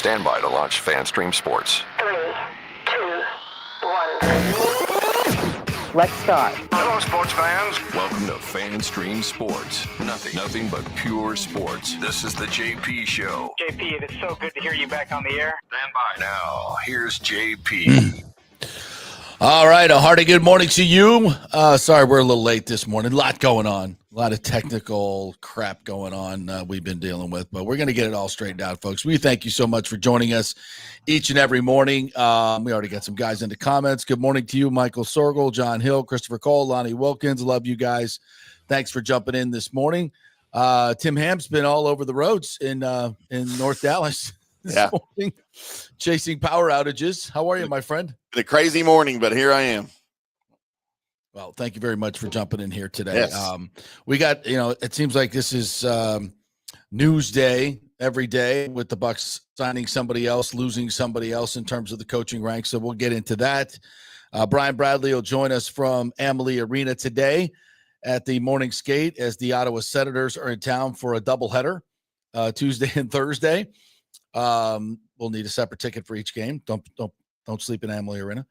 Stand by to launch FanStream Sports. 3, 2, 1. Let's start. Hello, sports fans. Welcome to FanStream Sports. Nothing but pure sports. This is the JP Show. JP, it is so good to hear you back on the air. Stand by. Now, here's JP. All right, a hearty good morning to you. Sorry, we're a little late this morning. A lot going on. A lot of technical crap going on we've been dealing with, but we're going to get it all straightened out, folks. We thank you so much for joining us each and every morning. We already got some guys in the comments. Good morning to you, Michael Sorgel, John Hill, Christopher Cole, Lonnie Wilkins. Love you guys. Thanks for jumping in this morning. Tim Ham's been all over the roads in North Dallas this morning, chasing power outages. How are you, my friend? A crazy morning, but here I am. Well, thank you very much for jumping in here today. Yes. We got, it seems like this is news day every day with the Bucs signing somebody else, losing somebody else in terms of the coaching ranks. So we'll get into that. Brian Bradley will join us from Amalie Arena today at the morning skate as the Ottawa Senators are in town for a doubleheader Tuesday and Thursday. We'll need a separate ticket for each game. Don't sleep in Amalie Arena.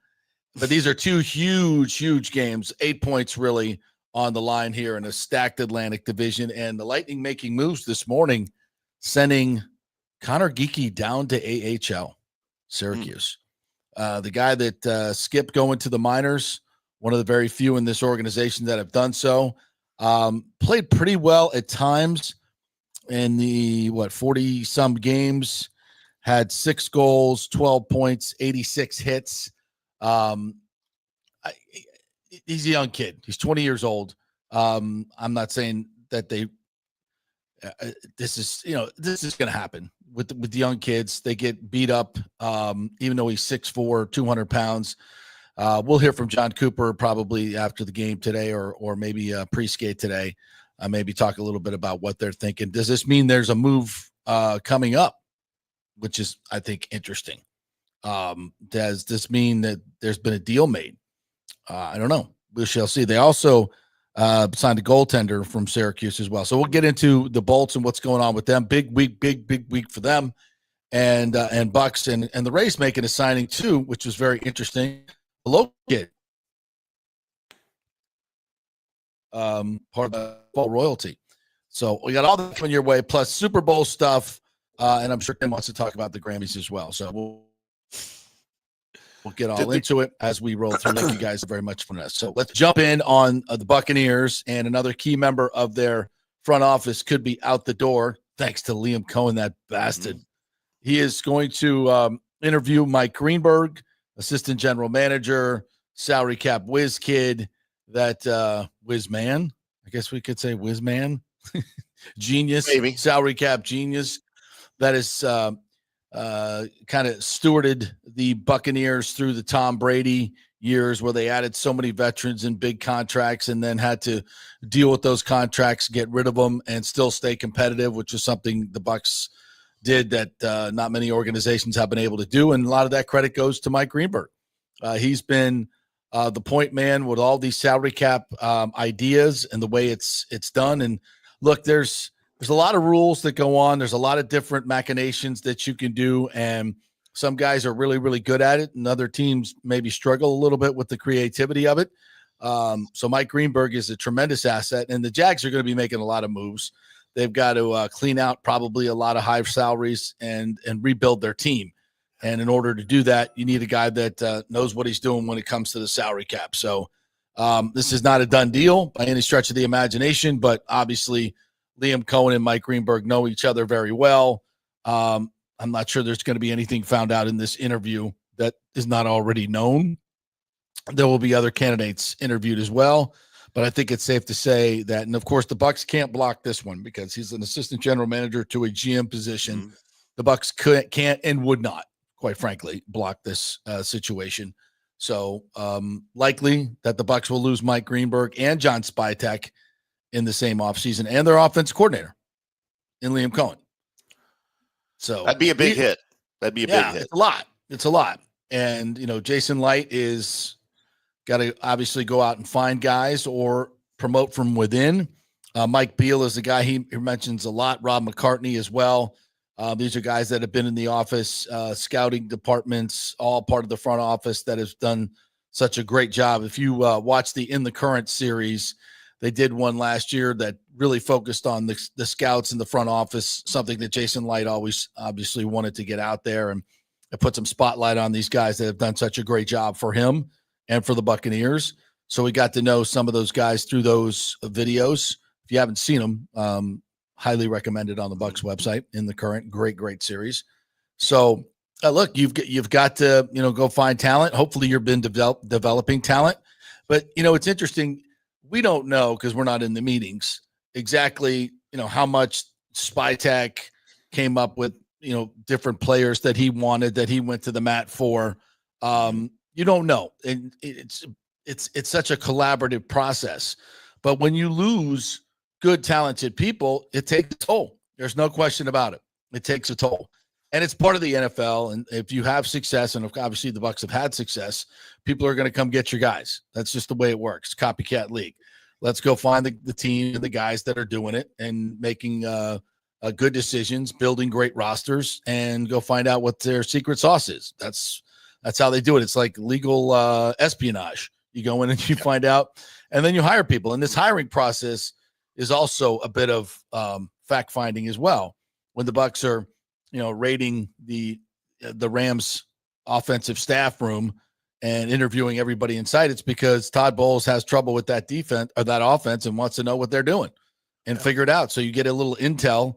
But these are two huge games, 8 points really on the line here in a stacked Atlantic division. And the Lightning making moves this morning, sending Connor Geekie down to AHL, Syracuse. The guy that skipped going to the minors, one of the very few in this organization that have done so, played pretty well at times in the, 40-some games, had 6 goals, 12 points, 86 hits. He's a young kid. He's 20 years old. I'm not saying that this is going to happen with the young kids. They get beat up, even though he's 6'4", 200 pounds. We'll hear from John Cooper probably after the game today or maybe pre-skate today. Maybe talk a little bit about what they're thinking. Does this mean there's a move coming up, which is, I think, interesting? Does this mean that there's been a deal made? I don't know. We shall see. They also signed a goaltender from Syracuse as well. So we'll get into the Bolts and what's going on with them. Big week for them. And Bucs and the Rays making a signing too, which was very interesting. A local kid. Part of the full royalty. So we got all that coming your way, plus Super Bowl stuff. And I'm sure Tim wants to talk about the Grammys as well. So we'll get all into it as we roll through. Thank you guys very much for us. So let's jump in on the Buccaneers, and another key member of their front office could be out the door, thanks to Liam Cohen, that bastard. He is going to interview Mike Greenberg, assistant general manager, salary cap whiz kid, that whiz man. I guess we could say whiz man. Genius, maybe. Salary cap genius. That is kind of stewarded the Buccaneers through the Tom Brady years where they added so many veterans and big contracts and then had to deal with those contracts, get rid of them, and still stay competitive, which is something the Bucs did that not many organizations have been able to do. And a lot of that credit goes to Mike Greenberg. He's been the point man with all these salary cap ideas and the way it's done. And look, there's a lot of rules that go on. There's a lot of different machinations that you can do, and some guys are really, really good at it, and other teams maybe struggle a little bit with the creativity of it. So Mike Greenberg is a tremendous asset, and the Jags are going to be making a lot of moves. They've got to clean out probably a lot of high salaries and rebuild their team. And in order to do that, you need a guy that knows what he's doing when it comes to the salary cap. So this is not a done deal by any stretch of the imagination, but obviously Liam Cohen and Mike Greenberg know each other very well. I'm not sure there's going to be anything found out in this interview that is not already known. There will be other candidates interviewed as well, but I think it's safe to say that, and of course the Bucs can't block this one because he's an assistant general manager to a GM position. The Bucs can't and would not, quite frankly, block this situation. So likely that the Bucs will lose Mike Greenberg and John Spytek in the same offseason, and their offense coordinator in Liam Cohen. So that'd be a big hit. That'd be a big hit. It's a lot. And, Jason Light is got to obviously go out and find guys or promote from within. Mike Beal is the guy he mentions a lot. Rob McCartney as well. These are guys that have been in the office, scouting departments, all part of the front office that has done such a great job. If you watch the In the Current series, they did one last year that really focused on the scouts in the front office, something that Jason Light always obviously wanted to get out there, and it put some spotlight on these guys that have done such a great job for him and for the Buccaneers. So we got to know some of those guys through those videos. If you haven't seen them, highly recommended on the Bucs website. In the Current, great series. So look, you've got to go find talent. Hopefully you've been developing talent, but it's interesting. We don't know, because we're not in the meetings, exactly how much Spytek came up with different players that he wanted, that he went to the mat for. You don't know, and it's such a collaborative process. But when you lose good, talented people, it takes a toll. There's no question about it. It takes a toll. And it's part of the NFL. And if you have success, and obviously the Bucs have had success, people are going to come get your guys. That's just the way it works. Copycat league. Let's go find the team and the guys that are doing it and making good decisions, building great rosters, and go find out what their secret sauce is. That's how they do it. It's like legal espionage. You go in and you find out, and then you hire people. And this hiring process is also a bit of fact finding as well. When the Bucs are, raiding the Rams offensive staff room and interviewing everybody in sight, it's because Todd Bowles has trouble with that defense or that offense and wants to know what they're doing and figure it out. So you get a little intel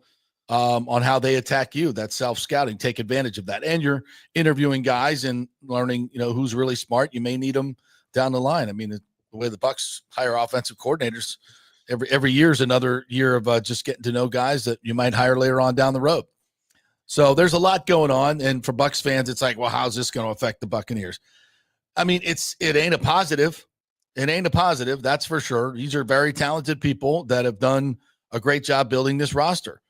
on how they attack you. That's self-scouting. Take advantage of that. And you're interviewing guys and learning, who's really smart. You may need them down the line. I mean, the way the Bucs hire offensive coordinators, every year is another year of just getting to know guys that you might hire later on down the road. So there's a lot going on. And for Bucs fans, it's like, well, how's this going to affect the Buccaneers? I mean, it ain't a positive. It ain't a positive, that's for sure. These are very talented people that have done a great job building this roster.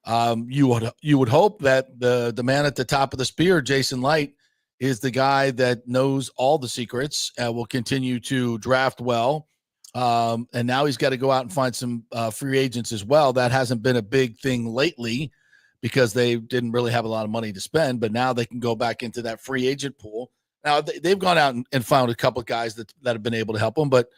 You would hope that the man at the top of the spear, Jason Light, is the guy that knows all the secrets and will continue to draft well. And now he's got to go out and find some free agents as well. That hasn't been a big thing lately because they didn't really have a lot of money to spend, but now they can go back into that free agent pool. Now they've gone out and found a couple of guys that have been able to help them, but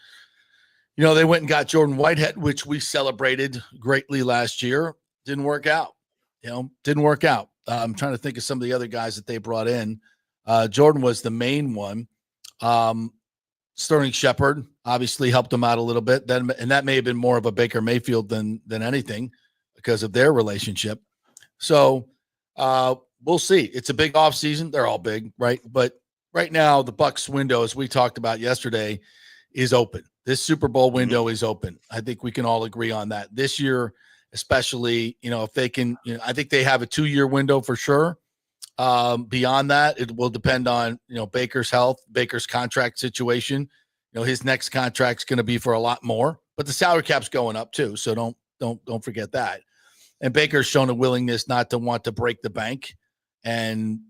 they went and got Jordan Whitehead, which we celebrated greatly last year. Didn't work out. Didn't work out. I'm trying to think of some of the other guys that they brought in. Jordan was the main one. Sterling Shepard obviously helped them out a little bit. And that may have been more of a Baker Mayfield than anything because of their relationship. So we'll see. It's a big offseason. They're all big, right? But right now, the Bucs window, as we talked about yesterday, is open. This Super Bowl window is open. I think we can all agree on that. This year, especially, if they can, I think they have a 2-year window for sure. Beyond that, it will depend on, Baker's health, Baker's contract situation. His next contract's going to be for a lot more, but the salary cap's going up too. So don't forget that. And Baker's shown a willingness not to want to break the bank and,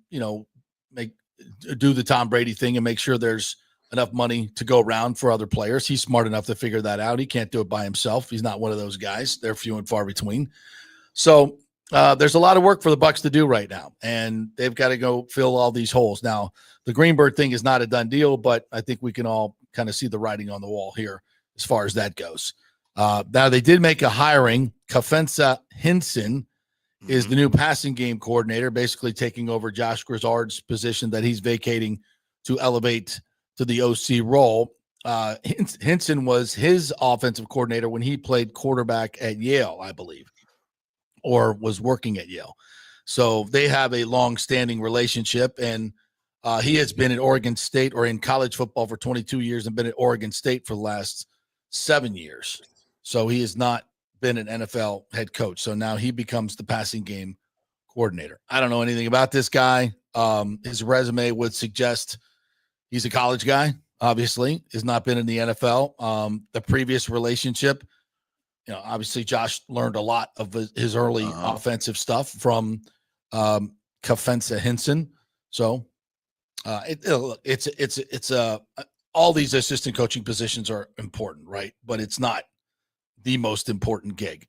do the Tom Brady thing and make sure there's enough money to go around for other players. He's smart enough to figure that out. He can't do it by himself. He's not one of those guys. They're few and far between. So there's a lot of work for the Bucs to do right now, and they've got to go fill all these holes. Now, the Greenberg thing is not a done deal, but I think we can all kind of see the writing on the wall here as far as that goes. Now, they did make a hiring. Kafensa Hinson is the new passing game coordinator, basically taking over Josh Grizzard's position that he's vacating to elevate to the OC role. Hinson was his offensive coordinator when he played quarterback at Yale, I believe, or was working at Yale. So they have a long-standing relationship, and he has been at Oregon State or in college football for 22 years and been at Oregon State for the last 7 years. So he has not been an NFL head coach. So now he becomes the passing game coordinator. I don't know anything about this guy. His resume would suggest he's a college guy, obviously, has not been in the NFL. The previous relationship, obviously Josh learned a lot of his early offensive stuff from Kafensa Hinson. So it's all these assistant coaching positions are important, right? But it's not the most important gig.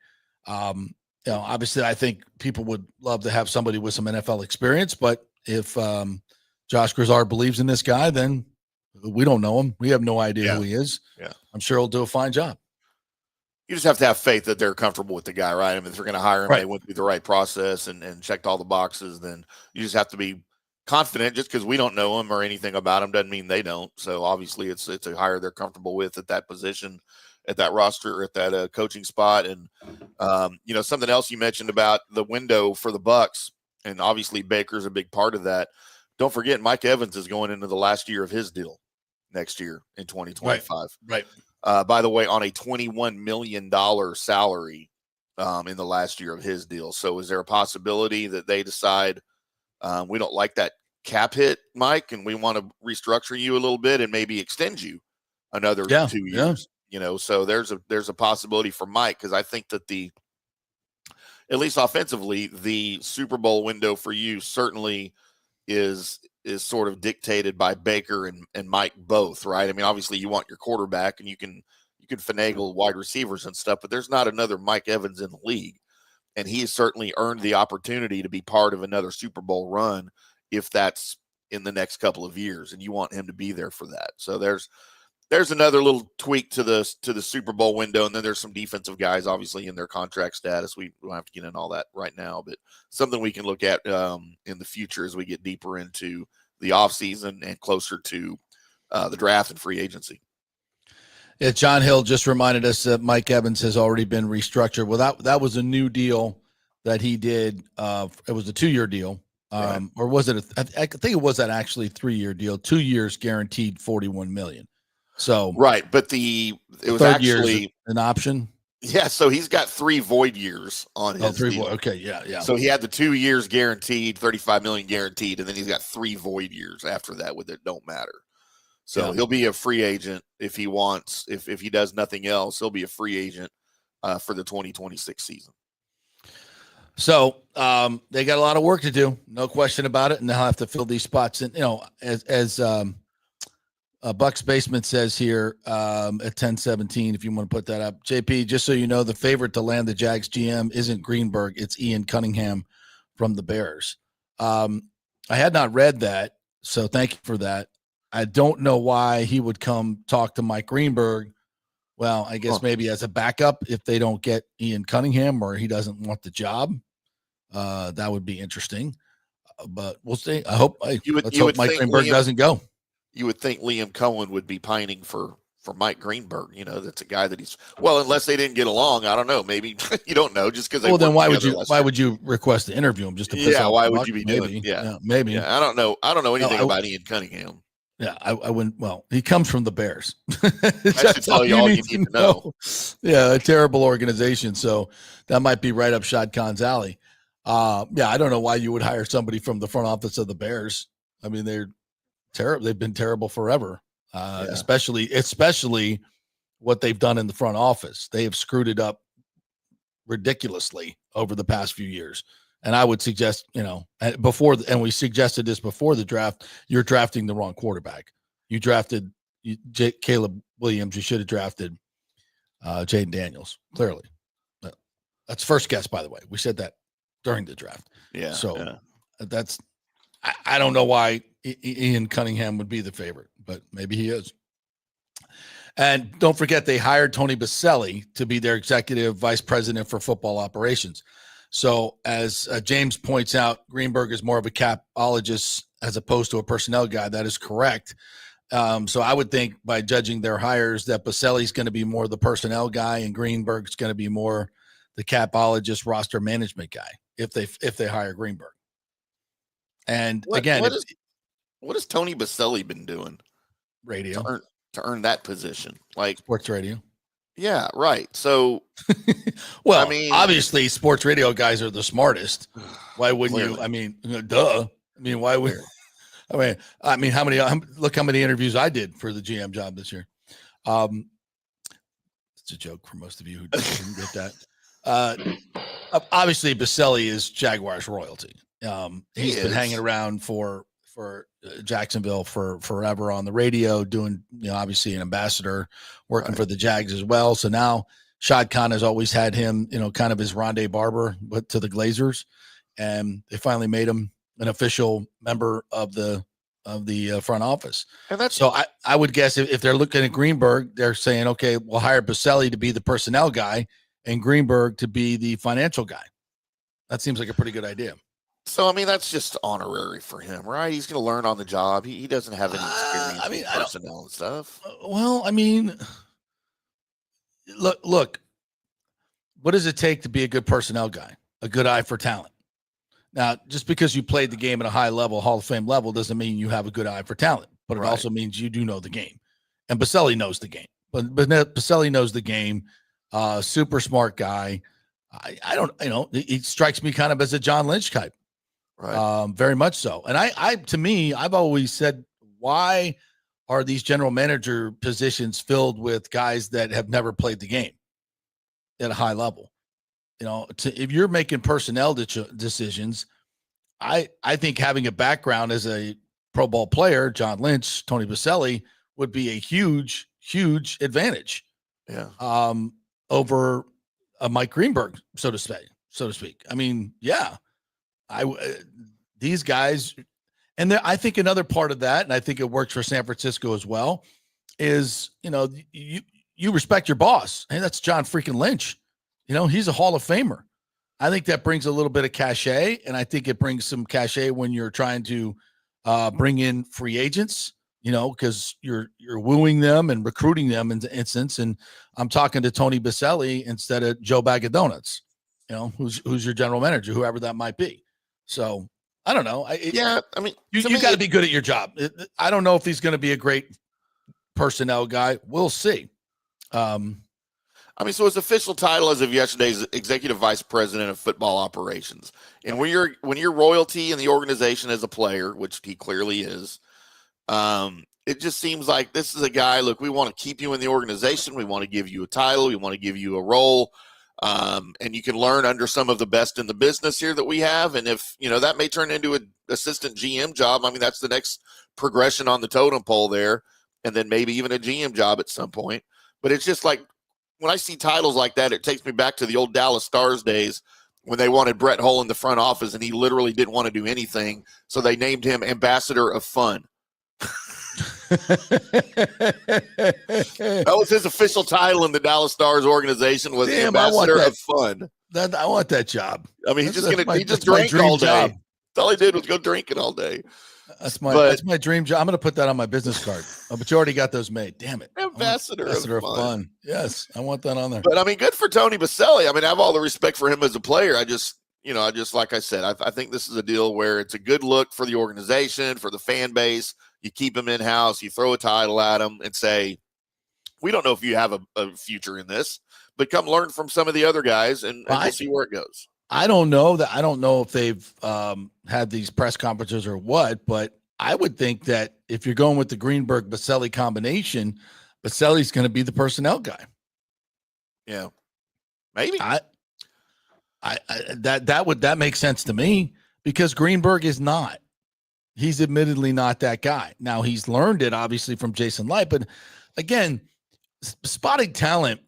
obviously I think people would love to have somebody with some NFL experience, but if Josh Grisard believes in this guy, then we don't know him. We have no idea who he is. Yeah. I'm sure he'll do a fine job. You just have to have faith that they're comfortable with the guy, right? I mean, if they're going to hire him, they went through the right process and checked all the boxes, then you just have to be confident. Just because we don't know him or anything about him doesn't mean they don't. So obviously it's a hire they're comfortable with at that position, at that roster, or at that coaching spot. And, something else you mentioned about the window for the Bucs, and obviously Baker's a big part of that. Don't forget, Mike Evans is going into the last year of his deal next year in 2025. Right. By the way, on a $21 million salary in the last year of his deal. So is there a possibility that they decide we don't like that cap hit, Mike, and we want to restructure you a little bit and maybe extend you another 2 years? So there's a possibility for Mike, because I think that at least offensively, the Super Bowl window for you certainly is sort of dictated by Baker and Mike both, right? I mean, obviously you want your quarterback and you can finagle wide receivers and stuff, but there's not another Mike Evans in the league. And he has certainly earned the opportunity to be part of another Super Bowl run if that's in the next couple of years, and you want him to be there for that. So there's another little tweak to the Super Bowl window, and then there's some defensive guys obviously in their contract status. We don't have to get into all that right now, but something we can look at in the future as we get deeper into the offseason and closer to the draft and free agency. Yeah, John Hill just reminded us that Mike Evans has already been restructured. Well, that was a new deal that he did. It was a 2-year deal, or was it? I think it was that actually 3-year deal. 2 years guaranteed, $41 million. So right, but it was actually an option. Yeah, so he's got 3 void years on his deal. Okay, yeah. So he had the 2 years guaranteed, $35 million guaranteed, and then he's got 3 void years after that with it don't matter. So he'll be a free agent if he wants. If he does nothing else, he'll be a free agent for the 2026 season. So they got a lot of work to do, no question about it, and they'll have to fill these spots. And as Bucks Basement says here at 10:17, if you want to put that up, JP, just so you know, the favorite to land the Jags GM isn't Greenberg, it's Ian Cunningham from the Bears. I had not read that, so thank you for that. I don't know why he would come talk to Mike Greenberg. Well, I guess maybe as a backup if they don't get Ian Cunningham or he doesn't want the job. That would be interesting. But we'll see. I hope Mike Greenberg doesn't go. You would think Liam Cohen would be pining for Mike Greenberg. That's a guy that unless they didn't get along, I don't know. Maybe you don't know just because. Well, then why would you request to interview him just to piss off why the would Buck? you be maybe. doing? Yeah, maybe. Yeah, I don't know. I don't know anything about Ian Cunningham. Yeah, I wouldn't. Well, he comes from the Bears. That should tell you all you need to know. Yeah, a terrible organization. So that might be right up Shad Khan's alley. I don't know why you would hire somebody from the front office of the Bears. I mean, they're terrible. They've been terrible forever. Especially what they've done in the front office. They have screwed it up ridiculously over the past few years. And I would suggest, and we suggested this before the draft, you're drafting the wrong quarterback. You drafted Caleb Williams. You should have drafted Jaden Daniels, clearly. That's first guess, by the way. We said that during the draft. Yeah. So I don't know why Ian Cunningham would be the favorite, but maybe he is. And don't forget, they hired Tony Baselli to be their executive vice president for football operations. So as James points out, Greenberg is more of a capologist as opposed to a personnel guy. That is correct. So I would think by judging their hires that Baselli's going to be more the personnel guy and Greenberg's going to be more the capologist roster management guy if they hire Greenberg. And what has Tony Baselli been doing? Radio to earn that position, like sports radio. Yeah, right. So, well, I mean, obviously, sports radio guys are the smartest. Why wouldn't you? I mean, duh. I mean, why would? I mean, how many? Look how many interviews I did for the GM job this year. It's a joke for most of you who didn't get that. Obviously, Baselli is Jaguars royalty. He's been hanging around for Jacksonville for forever on the radio, doing obviously an ambassador, working for the Jags as well. So now Shad Khan has always had him, kind of his Rondé Barber, but to the Glazers, and they finally made him an official member of the front office. And that's so I would guess if they're looking at Greenberg, they're saying, okay, we'll hire Baselli to be the personnel guy and Greenberg to be the financial guy. That seems like a pretty good idea. So, I mean, that's just honorary for him, right? He's going to learn on the job. He doesn't have any experience with personnel and stuff. Well, I mean, look, what does it take to be a good personnel guy? A good eye for talent. Now, just because you played the game at a high level, Hall of Fame level, doesn't mean you have a good eye for talent, but it also means you do know the game. And Baselli knows the game. But Baselli knows the game. Super smart guy. I don't, he strikes me kind of as a John Lynch type. Right. Very much so. And I've always said, why are these general manager positions filled with guys that have never played the game at a high level? If you're making personnel decisions, I think having a background as a Pro Bowl player, John Lynch, Tony Baselli, would be a huge, huge advantage. Yeah. Over Mike Greenberg, so to speak. I mean, yeah, these guys, and I think another part of that, and I think it works for San Francisco as well, is you respect your boss. Hey, that's John freaking Lynch. He's a Hall of Famer. I think that brings a little bit of cachet, and I think it brings some cachet when you're trying to bring in free agents, because you're wooing them and recruiting them in the instance. And I'm talking to Tony Baselli instead of Joe Bag of Donuts, who's your general manager, whoever that might be. So I don't know. I mean, you got to be good at your job. I don't know if he's going to be a great personnel guy. We'll see. So his official title as of yesterday is Executive Vice President of Football Operations. And when you're royalty in the organization as a player, which he clearly is, it just seems like this is a guy, look, we want to keep you in the organization. We want to give you a title. We want to give you a role. And you can learn under some of the best in the business here that we have. And if, that may turn into an assistant GM job, that's the next progression on the totem pole there. And then maybe even a GM job at some point. But it's just like, when I see titles like that, it takes me back to the old Dallas Stars days when they wanted Brett Hull in the front office and he literally didn't want to do anything. So they named him Ambassador of Fun. That was his official title in the Dallas Stars organization, was Ambassador of Fun. I want that job. He just drank all day. Job. All he did was go drinking all day. That's my dream job. I'm going to put that on my business card. But you already got those made. Damn it. Ambassador of fun. Yes, I want that on there. But good for Tony Baselli. I have all the respect for him as a player. I just like I said, I think this is a deal where it's a good look for the organization, for the fan base. You keep him in-house, you throw a title at him and say, we don't know if you have a future in this, but come learn from some of the other guys and we'll see where it goes. I don't know if they've had these press conferences or what, but I would think that if you're going with the Greenberg Baselli combination, Baselli's going to be the personnel guy. Yeah, maybe. That makes sense to me because Greenberg is not. He's admittedly not that guy. Now he's learned it obviously from Jason Light, but again, spotting talent.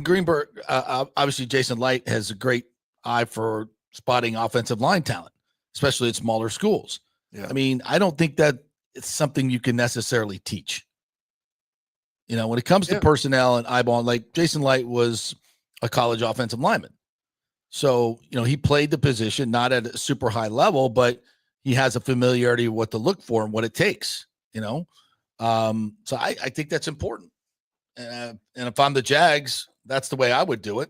Greenberg, obviously Jason Light has a great eye for spotting offensive line talent, especially at smaller schools. Yeah. I don't think that it's something you can necessarily teach. When it comes to personnel and eyeball, like Jason Light was a college offensive lineman. So, he played the position, not at a super high level, but he has a familiarity of what to look for and what it takes, So I think that's important. And if I'm the Jags, that's the way I would do it.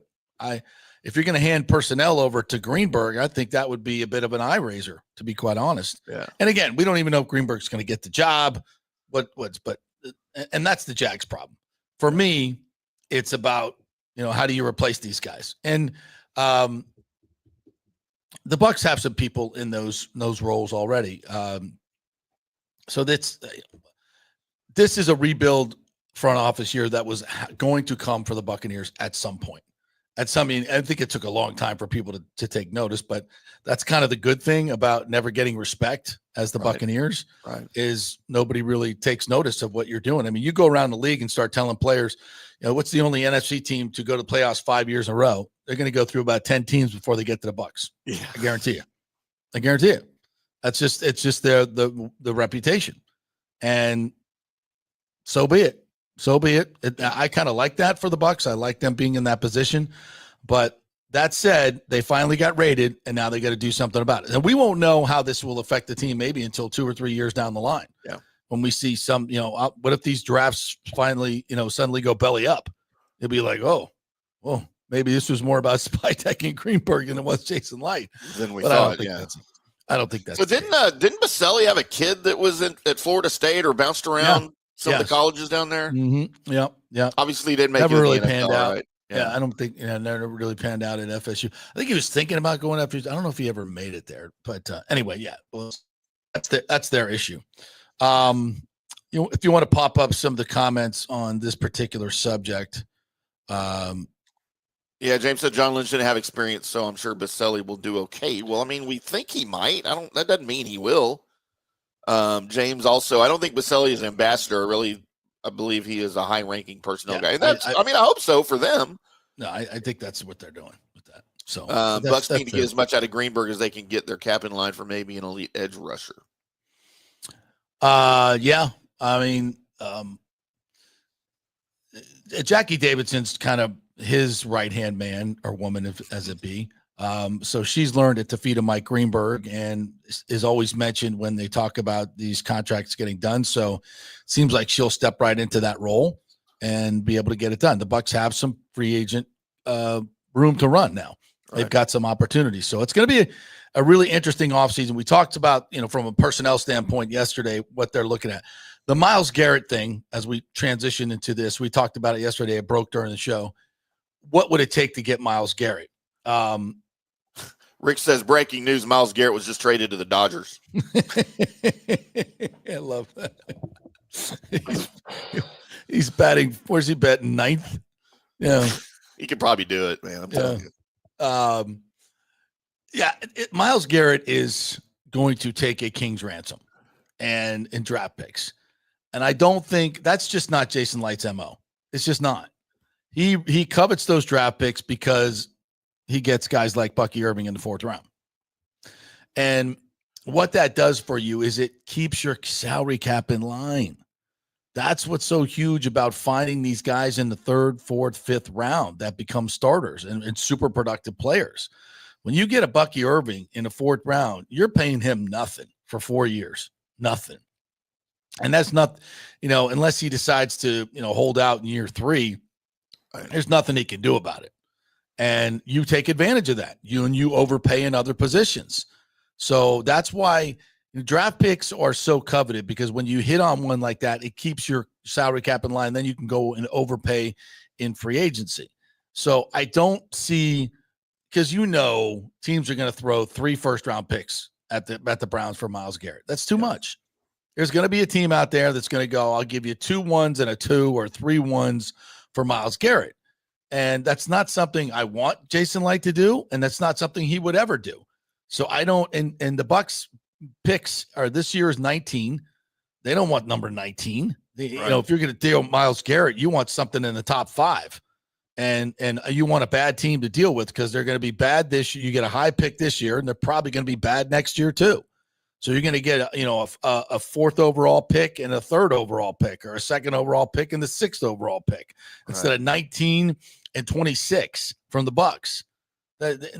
If you're going to hand personnel over to Greenberg, I think that would be a bit of an eye raiser, to be quite honest. Yeah. And again, we don't even know if Greenberg's going to get the job. But that's the Jags' problem. For me, it's about, how do you replace these guys? And the Bucs have some people in those roles already. So this is a rebuild front office year that was going to come for the Buccaneers at some point. I think it took a long time for people to take notice, but that's kind of the good thing about never getting respect as the Buccaneers is nobody really takes notice of what you're doing. I mean, you go around the league and start telling players, what's the only NFC team to go to the playoffs 5 years in a row? They're going to go through about 10 teams before they get to the Bucs. Yeah. I guarantee you. It's just the reputation. And so be it. I kind of like that for the Bucs. I like them being in that position. But that said, they finally got rated, and now they got to do something about it. And we won't know how this will affect the team maybe until 2 or 3 years down the line. Yeah. When we see some, what if these drafts finally, suddenly go belly up? It'll be like, well, maybe this was more about Spytek and Greenberg than it was Jason Light. Than we thought, I don't think that's so. Didn't Baselli have a kid that was at Florida State or bounced around some of the colleges down there? Mm-hmm. Yeah. Obviously, he didn't make never it really in the panned NFL, out. right? Yeah, I don't think never really panned out at FSU. I think he was thinking about going up. I don't know if he ever made it there, but anyway, yeah. Well, that's their issue. If you want to pop up some of the comments on this particular subject. Yeah, James said John Lynch didn't have experience, so I'm sure Baselli will do okay. Well, I mean, we think he might. That doesn't mean he will. James also, I don't think Baselli is an ambassador. Really, I believe he is a high-ranking personnel guy. And I hope so for them. No, I think that's what they're doing with that. So Bucs need to get as much out of Greenberg as they can get their cap in line for maybe an elite edge rusher. Yeah. I mean, Jackie Davidson's kind of his right-hand man or woman, as it be. So she's learned it to feed a Mike Greenberg and is always mentioned when they talk about these contracts getting done. So it seems like she'll step right into that role and be able to get it done. The Bucs have some free agent room to run now. Right. They've got some opportunities. So it's going to be a really interesting offseason. We talked about, from a personnel standpoint yesterday, what they're looking at. The Myles Garrett thing, as we transition into this, we talked about it yesterday. It broke during the show. What would it take to get Myles Garrett? Rick says, breaking news, Myles Garrett was just traded to the Dodgers. I love that. He's batting, where's he batting? Ninth? Yeah. He could probably do it, man. I'm telling you. Myles Garrett is going to take a king's ransom and in draft picks. And I don't think that's just not Jason Light's MO. It's just not. He covets those draft picks because he gets guys like Bucky Irving in the 4th round. And what that does for you is it keeps your salary cap in line. That's what's so huge about finding these guys in the 3rd, 4th, 5th round that become starters and super productive players. When you get a Bucky Irving in the 4th round, you're paying him nothing for 4 years, nothing. And that's not, unless he decides to, hold out in year 3, there's nothing he can do about it. And you take advantage of that. You overpay in other positions. So that's why draft picks are so coveted, because when you hit on one like that, it keeps your salary cap in line. Then you can go and overpay in free agency. So I don't see, because teams are going to throw 3 first-round picks at the Browns for Myles Garrett. That's too much. There's going to be a team out there that's going to go, I'll give you 2 1s and a 2 or 3 1s for Myles Garrett. And that's not something I want Jason Light to do, and that's not something he would ever do. So I don't, and the Bucs picks are this year is 19. They don't want number 19. If you're going to deal Myles Garrett, you want something in the top 5. And you want a bad team to deal with, because they're going to be bad this year. You get a high pick this year, and they're probably going to be bad next year too. So you're going to get a 4th overall pick and a 3rd overall pick, or a 2nd overall pick and the 6th overall pick, instead of 19 and 26 from the Bucs.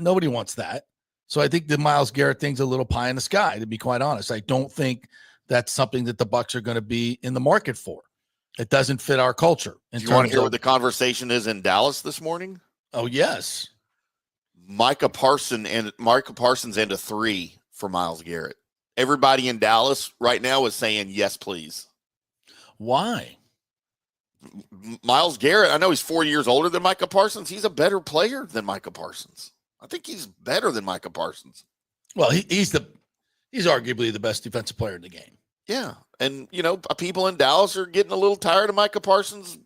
Nobody wants that. So I think the Myles Garrett thing's a little pie in the sky, to be quite honest. I don't think that's something that the Bucs are going to be in the market for. It doesn't fit our culture. Do you want to hear what the conversation is in Dallas this morning? Oh, yes. Micah Parsons into 3 for Myles Garrett. Everybody in Dallas right now is saying, yes, please. Why? Myles Garrett, I know he's 4 years older than Micah Parsons. He's a better player than Micah Parsons. I think he's better than Micah Parsons. Well, he's arguably the best defensive player in the game. Yeah. And, people in Dallas are getting a little tired of Micah Parsons'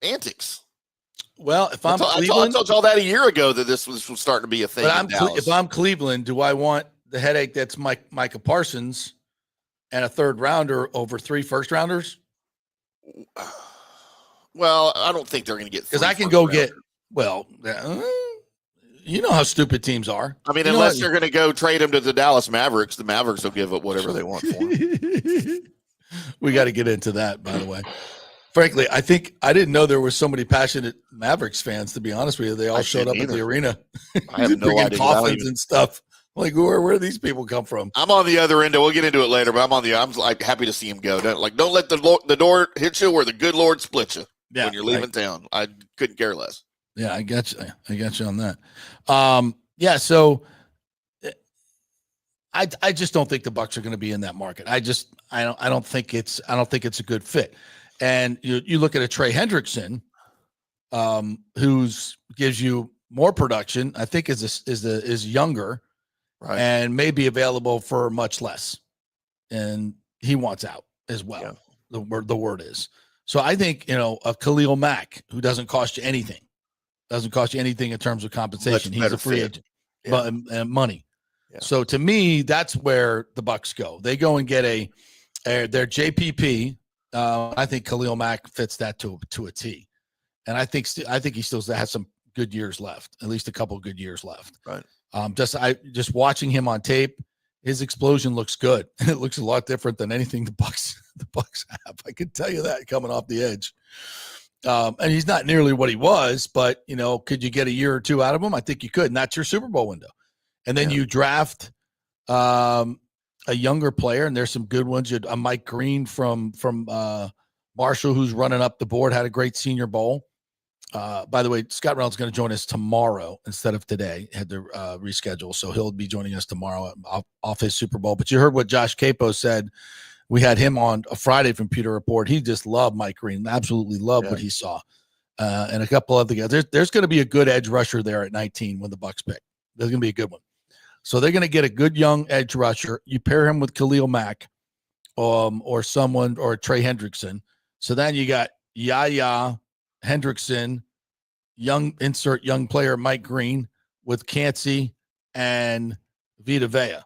antics. Well, if I'm I Cleveland, told y'all that a year ago that this was starting to be a thing. but if I'm Cleveland, do I want the headache that's Micah Parsons and a third rounder over 3 first rounders? Well, I don't think they're going to get, because I can go get, you know how stupid teams are. I mean, unless they're going to go trade him to the Dallas Mavericks, the Mavericks will give up whatever they want for him. We got to get into that, by the way. Frankly, I think I didn't know there were so many passionate Mavericks fans, to be honest with you. They all showed up at the arena. I have no idea. Coffins and stuff. Like, where do these people come from? I'm on the other end. We'll get into it later, but I'm like happy to see him go. Don't let the door hit you where the good Lord split you when you're leaving town. I couldn't care less. Yeah, I got you. I got you on that. So I just don't think the Bucs are going to be in that market. I don't think it's a good fit. And you look at a Trey Hendrickson, who's gives you more production. I think is younger, right, and may be available for much less, and he wants out as well. Yeah. The word is. So I think a Khalil Mack, who doesn't cost you anything in terms of compensation. He's a free agent, but money. Yeah. So to me, that's where the Bucs go. They go and get their JPP. I think Khalil Mack fits that to a T, and I think he still has some good years left, at least a couple of good years left. Right. Just watching him on tape, his explosion looks good. It looks a lot different than anything the Bucs have. I can tell you that coming off the edge. And he's not nearly what he was, but could you get a year or two out of him? I think you could, and that's your Super Bowl window. And then you draft a younger player, and there's some good ones. A Mike Green from Marshall, who's running up the board, had a great Senior Bowl. By the way, Scott Reynolds is going to join us tomorrow instead of today. Had to reschedule, so he'll be joining us tomorrow off his Super Bowl. But you heard what Josh Capo said. We had him on a Friday from Pewter Report. He just loved Mike Green, absolutely loved what he saw, and a couple other guys. There's going to be a good edge rusher there at 19 when the Bucs pick. There's going to be a good one. So they're going to get a good young edge rusher. You pair him with Khalil Mack, or someone, or Trey Hendrickson. So then you got Yaya Hendrickson, young player Mike Green with Cansey and Vita Vea.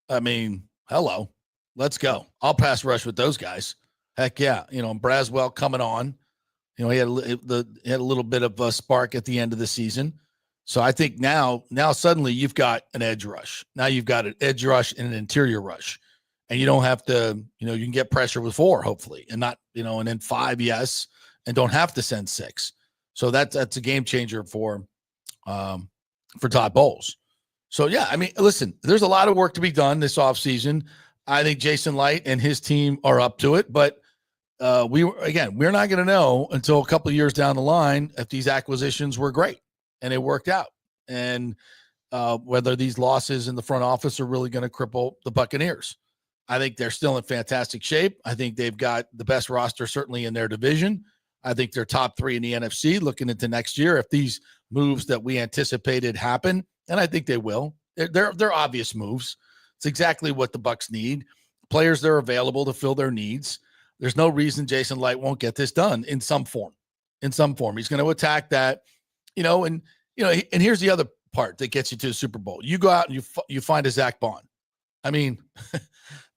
I mean, hello, let's go. I'll pass rush with those guys. Heck yeah, Braswell coming on. He had a little bit of a spark at the end of the season. So I think now suddenly you've got an edge rush. Now you've got an edge rush and an interior rush, and you don't have to. You can get pressure with 4, hopefully, and not and then 5, yes, and don't have to send 6. So that's a game changer for Todd Bowles. So yeah, I mean, listen, there's a lot of work to be done this offseason. I think Jason Light and his team are up to it, but we're not going to know until a couple of years down the line if these acquisitions were great and it worked out, and whether these losses in the front office are really going to cripple the Buccaneers. I think they're still in fantastic shape. I think they've got the best roster certainly in their division. I think they're top 3 in the NFC looking into next year if these moves that we anticipated happen, and I think they will. They're obvious moves. It's exactly what the Bucs need. Players that are available to fill their needs. There's no reason Jason Light won't get this done in some form. He's going to attack that, and here's the other part that gets you to the Super Bowl. You go out and you find a Zach Bond. I mean,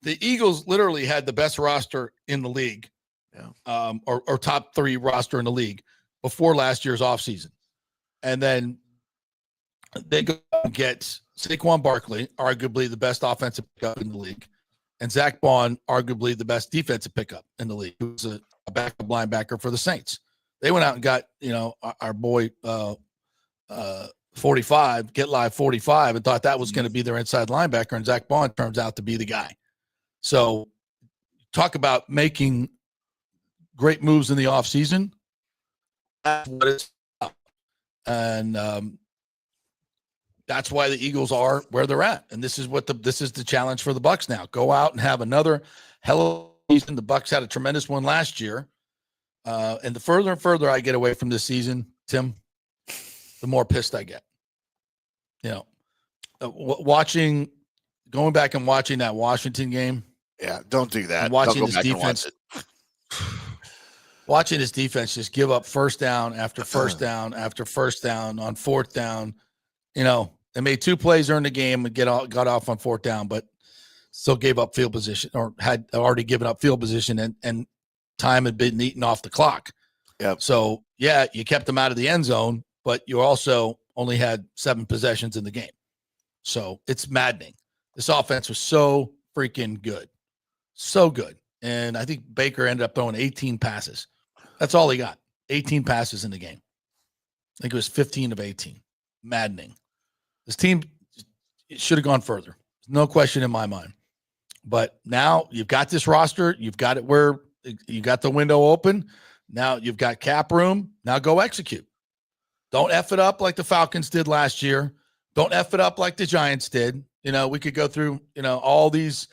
the Eagles literally had the best roster in the league, or top 3 roster in the league before last year's offseason. And then they go and get Saquon Barkley, arguably the best offensive pickup in the league, and Zach Bond, arguably the best defensive pickup in the league, who's a backup linebacker for the Saints. They went out and got, our boy 45, Get Live 45, and thought that was going to be their inside linebacker, and Zach Bond turns out to be the guy. So talk about making great moves in the offseason. That's what it's about. And that's why the Eagles are where they're at. And this is the challenge for the Bucs now. Go out and have another hell of a season. The Bucs had a tremendous one last year. And the further and further I get away from this season, Tim, the more pissed I get. Going back and watching that Washington game. Yeah, don't do that. Watching this defense. Watching his defense just give up first down after first down after first down on fourth down. You know, they made 2 plays during the game and got off on fourth down, but still gave up field position or had already given up field position and time had been eaten off the clock. Yep. So, yeah, you kept them out of the end zone, but you also only had 7 possessions in the game. So it's maddening. This offense was so freaking good. So good. And I think Baker ended up throwing 18 passes. That's all he got. 18 passes in the game. I think it was 15 of 18. Maddening. This team should have gone further. No question in my mind. But now you've got this roster. You've got it where you got the window open. Now you've got cap room. Now go execute. Don't F it up like the Falcons did last year. Don't F it up like the Giants did. You know, we could go through, you know, all these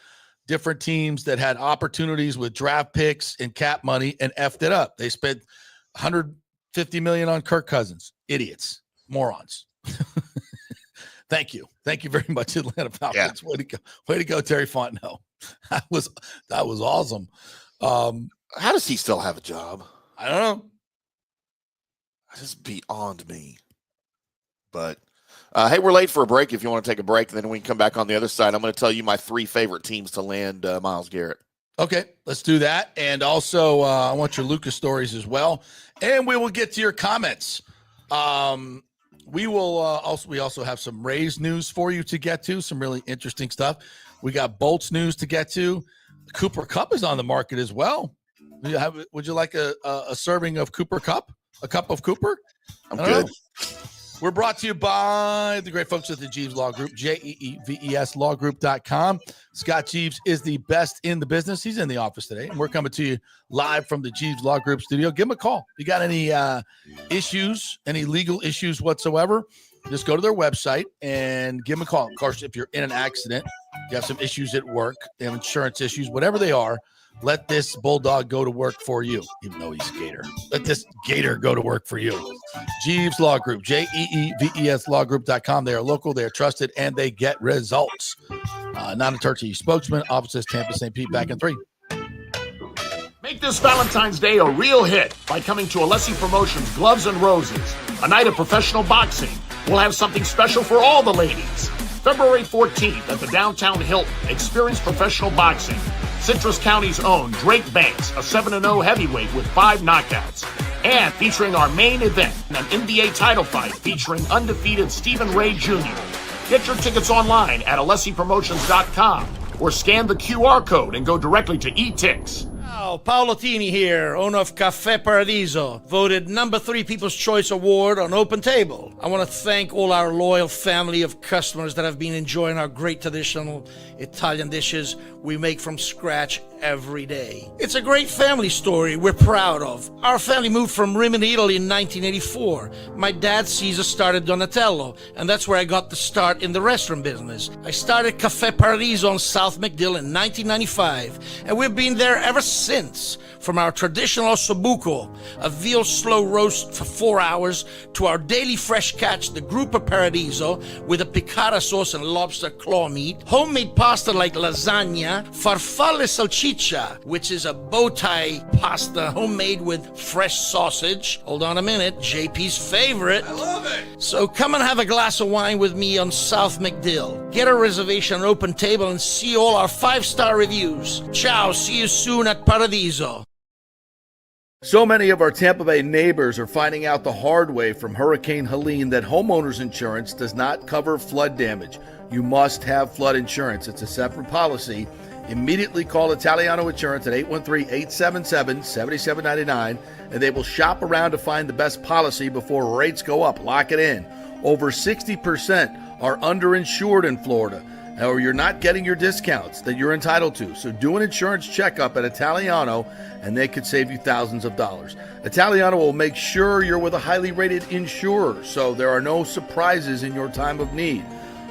different teams that had opportunities with draft picks and cap money and F'd it up. They spent $150 million on Kirk Cousins. Idiots. Morons. Thank you. Thank you very much, Atlanta Falcons. Yeah. Way to go, Terry Fontenot. That was awesome. How does he still have a job? I don't know. It's beyond me. But hey, we're late for a break. If you want to take a break, then we can come back on the other side. I'm going to tell you my 3 favorite teams to land Myles Garrett. Okay, let's do that. And also, I want your Lucas stories as well. And we will get to your comments. We also have some Rays news for you to get to, some really interesting stuff. We got Bolts news to get to. Cooper Cup is on the market as well. Would you like a serving of Cooper Cup? A cup of Cooper? I'm good. We're brought to you by the great folks at the Jeeves Law Group, JEEVES lawgroup.com. Scott Jeeves is the best in the business. He's in the office today, and we're coming to you live from the Jeeves Law Group studio. Give him a call. If you got any issues, any legal issues whatsoever, just go to their website and give them a call. Of course, if you're in an accident, you have some issues at work, you have insurance issues, whatever they are, let this bulldog go to work for you, even though he's a gator. Let this gator go to work for you. Jeeves Law Group, JEEVES lawgroup.com. They are local, they are trusted, and they get results. Not a Turkey spokesman, offices Tampa, St. Pete, back in 3. Make this Valentine's Day a real hit by coming to Alessi Promotions Gloves and Roses, a night of professional boxing. We'll have something special for all the ladies. February 14th at the Downtown Hilton, experience professional boxing. Citrus County's own Drake Banks, a 7-0 heavyweight with 5 knockouts. And featuring our main event, an NBA title fight featuring undefeated Stephen Ray Jr. Get your tickets online at AlessiPromotions.com or scan the QR code and go directly to eTix. Paolo Tini here, owner of Caffè Paradiso, voted number 3 People's Choice Award on Open Table. I want to thank all our loyal family of customers that have been enjoying our great traditional Italian dishes we make from scratch every day. It's a great family story we're proud of. Our family moved from Rimini, Italy in 1984. My dad, Caesar, started Donatello, and that's where I got the start in the restaurant business. I started Caffè Paradiso on South McDill in 1995, and we've been there ever since. From our traditional ossobuco, a veal slow roast for 4 hours, to our daily fresh catch, the Gruppo Paradiso, with a piccata sauce and lobster claw meat, homemade pasta like lasagna, farfalle salchicha, which is a bow tie pasta homemade with fresh sausage. Hold on a minute, JP's favorite. I love it. So come and have a glass of wine with me on South McDill. Get a reservation on Open Table and see all our 5-star reviews. Ciao, see you soon at Paradiso. So many of our Tampa Bay neighbors are finding out the hard way from Hurricane Helene that homeowners insurance does not cover flood damage. You must have flood insurance. It's a separate policy. Immediately call Italiano Insurance at 813-877-7799, and they will shop around to find the best policy before rates go up. Lock it in. Over 60% are underinsured in Florida, or you're not getting your discounts that you're entitled to. So do an insurance checkup at Italiano, and they could save you thousands of dollars. Italiano will make sure you're with a highly rated insurer, so there are no surprises in your time of need.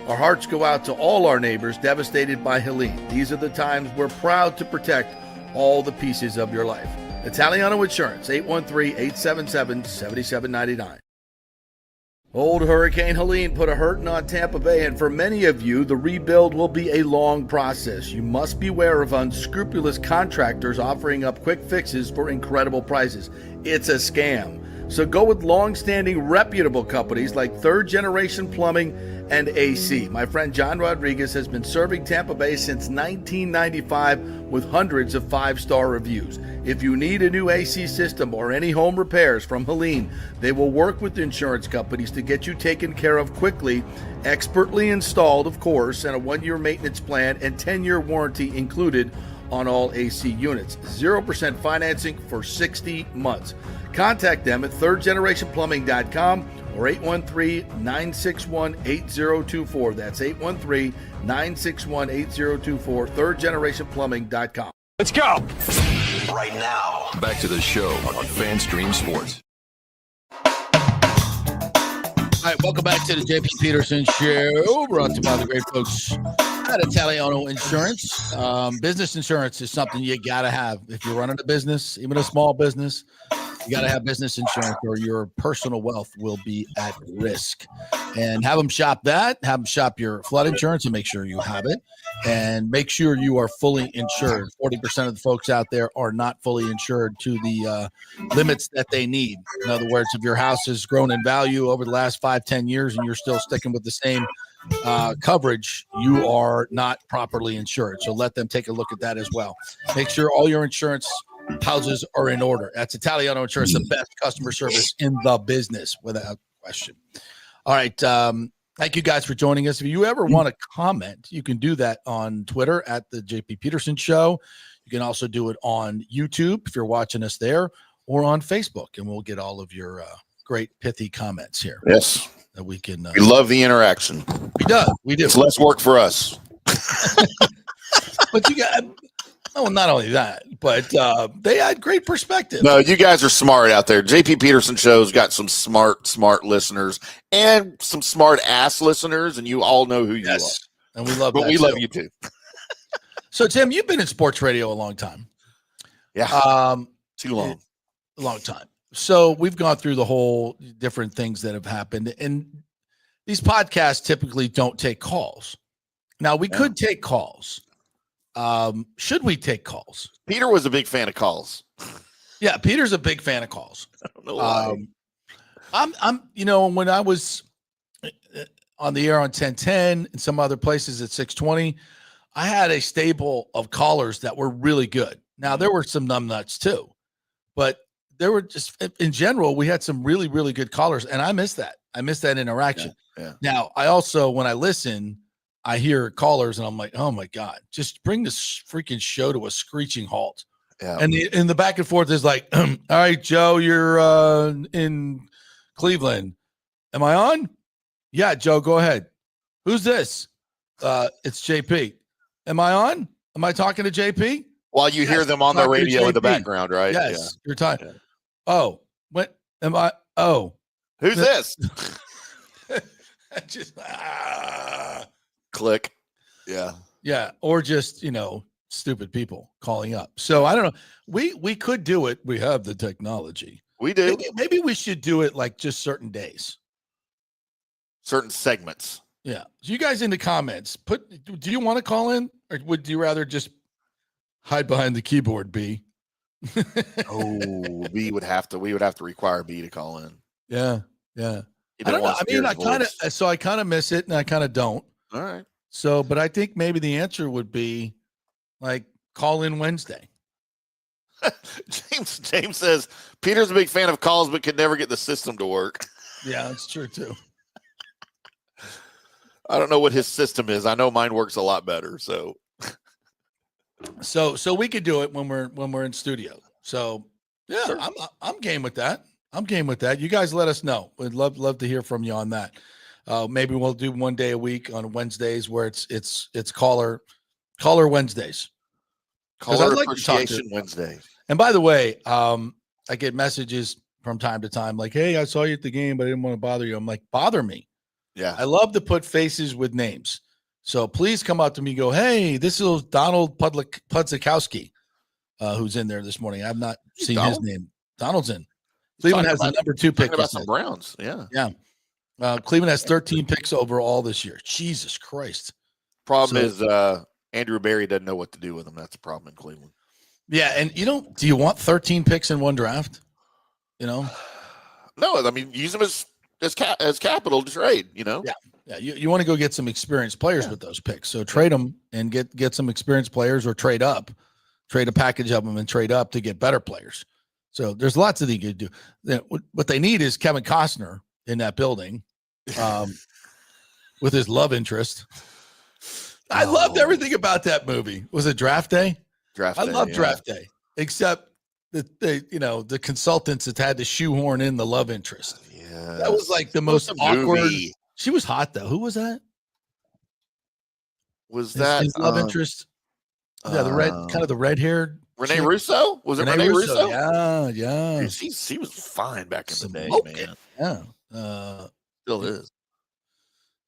Our hearts go out to all our neighbors devastated by Helene. These are the times we're proud to protect all the pieces of your life. Italiano Insurance, 813-877-7799. Old Hurricane Helene put a hurting on Tampa Bay, and for many of you, the rebuild will be a long process. You must beware of unscrupulous contractors offering up quick fixes for incredible prices. It's a scam. So go with long-standing, reputable companies like Third Generation Plumbing and AC. My friend John Rodriguez has been serving Tampa Bay since 1995 with hundreds of 5-star reviews. If you need a new AC system or any home repairs from Helene, they will work with insurance companies to get you taken care of quickly, expertly installed, of course, and a 1-year maintenance plan and 10-year warranty included on all AC units. 0% financing for 60 months. Contact them at thirdgenerationplumbing.com or 813-961-8024. That's 813-961-8024, thirdgenerationplumbing.com. Let's go. Right now, back to the show on FanStream Sports. All right, welcome back to the JP Peterson Show, brought to you by the great folks at Italiano Insurance. Business insurance is something you got to have. If you're running a business, even a small business, you got to have business insurance or your personal wealth will be at risk. And have them shop that. Have them shop your flood insurance and make sure you have it. And make sure you are fully insured. 40% of the folks out there are not fully insured to the limits that they need. In other words, if your house has grown in value over the last 5-10 years and you're still sticking with the same coverage, you are not properly insured. So let them take a look at that as well. Make sure all your insurance houses are in order. That's Italiano Insurance, the best customer service in the business, without question. All right. Thank you guys for joining us. If you ever want to comment, you can do that on Twitter at the JP Peterson Show. You can also do it on YouTube if you're watching us there, or on Facebook, and we'll get all of your great pithy comments here. Yes. That we can. We love the interaction. We do. It's less work for us. But you got. Oh, not only that, but they had great perspective. No, you guys are smart out there. JP Peterson Show's got some smart listeners and some smart ass listeners, and you all know who you are. And we love but that we too. love you too. So, Tim, you've been in sports radio a long time. Yeah. Too long. A long time. So we've gone through the whole different things that have happened, and these podcasts typically don't take calls. Now, we could take calls. Should we take calls? Peter was a big fan of calls. Yeah, Peter's a big fan of calls. I don't know why. I'm when I was on the air on 1010 and some other places at 620, I had a stable of callers that were really good. Now, there were some numbnuts too, but there were just, in general, we had some really, really good callers, and I miss that. I miss that interaction. Yeah. Now, I also, when I listen, I hear callers and I'm like, oh my God, just bring this freaking show to a screeching halt. Yeah. And the back and forth is like, all right, Joe, you're in Cleveland. Am I on? Yeah, Joe, go ahead. Who's this? It's JP. Am I on? Am I talking to JP? While you hear them on the radio in the background, right? Yes, you're talking. Yeah. Oh, what am I? Oh, who's this? just click. Yeah. Or just, stupid people calling up. So I don't know. We could do it. We have the technology. We do. Maybe we should do it like just certain days, certain segments. Yeah. So you guys in the comments, do you want to call in, or would you rather just hide behind the keyboard, B? We would have to require B to call in. Yeah. I don't know. I mean, I kind of miss it and I kind of don't. All right. So, but I think maybe the answer would be like call in Wednesday. James says Peter's a big fan of calls, but could never get the system to work. Yeah, that's true too. I don't know what his system is. I know mine works a lot better. So we could do it when we're in studio. So yeah, sure. I'm game with that. You guys let us know. We'd love to hear from you on that. Maybe we'll do one day a week on Wednesdays where it's caller Wednesdays. Caller Appreciation Wednesday. And by the way, I get messages from time to time like, hey, I saw you at the game, but I didn't want to bother you. I'm like, bother me. Yeah. I love to put faces with names. So please come up to me and go, hey, this is Donald Pudzikowski, who's in there this morning. I've not seen his name. Donald's in. Cleveland has the number 2 pick. About some Browns. Yeah. Cleveland has 13 picks overall this year. Jesus Christ. Problem is Andrew Berry doesn't know what to do with them. That's a problem in Cleveland. Yeah, and do you want 13 picks in one draft? No, I mean, use them as capital to trade, Yeah. Yeah, you want to go get some experienced players with those picks. So trade them and get some experienced players, or trade up. Trade a package of them and trade up to get better players. So there's lots of things you could do. What they need is Kevin Costner in that building with his love interest. I loved everything about that movie. Was it Draft Day? I love Draft Day, except the consultants that had to shoehorn in the love interest. Yeah, that was like the most awkward. She was hot though. Who was that? Was that his love interest? Yeah, the red-haired Renee Russo? Was it Renee Russo? Yeah. Dude, she was fine back in the day, man. Yeah. Still is.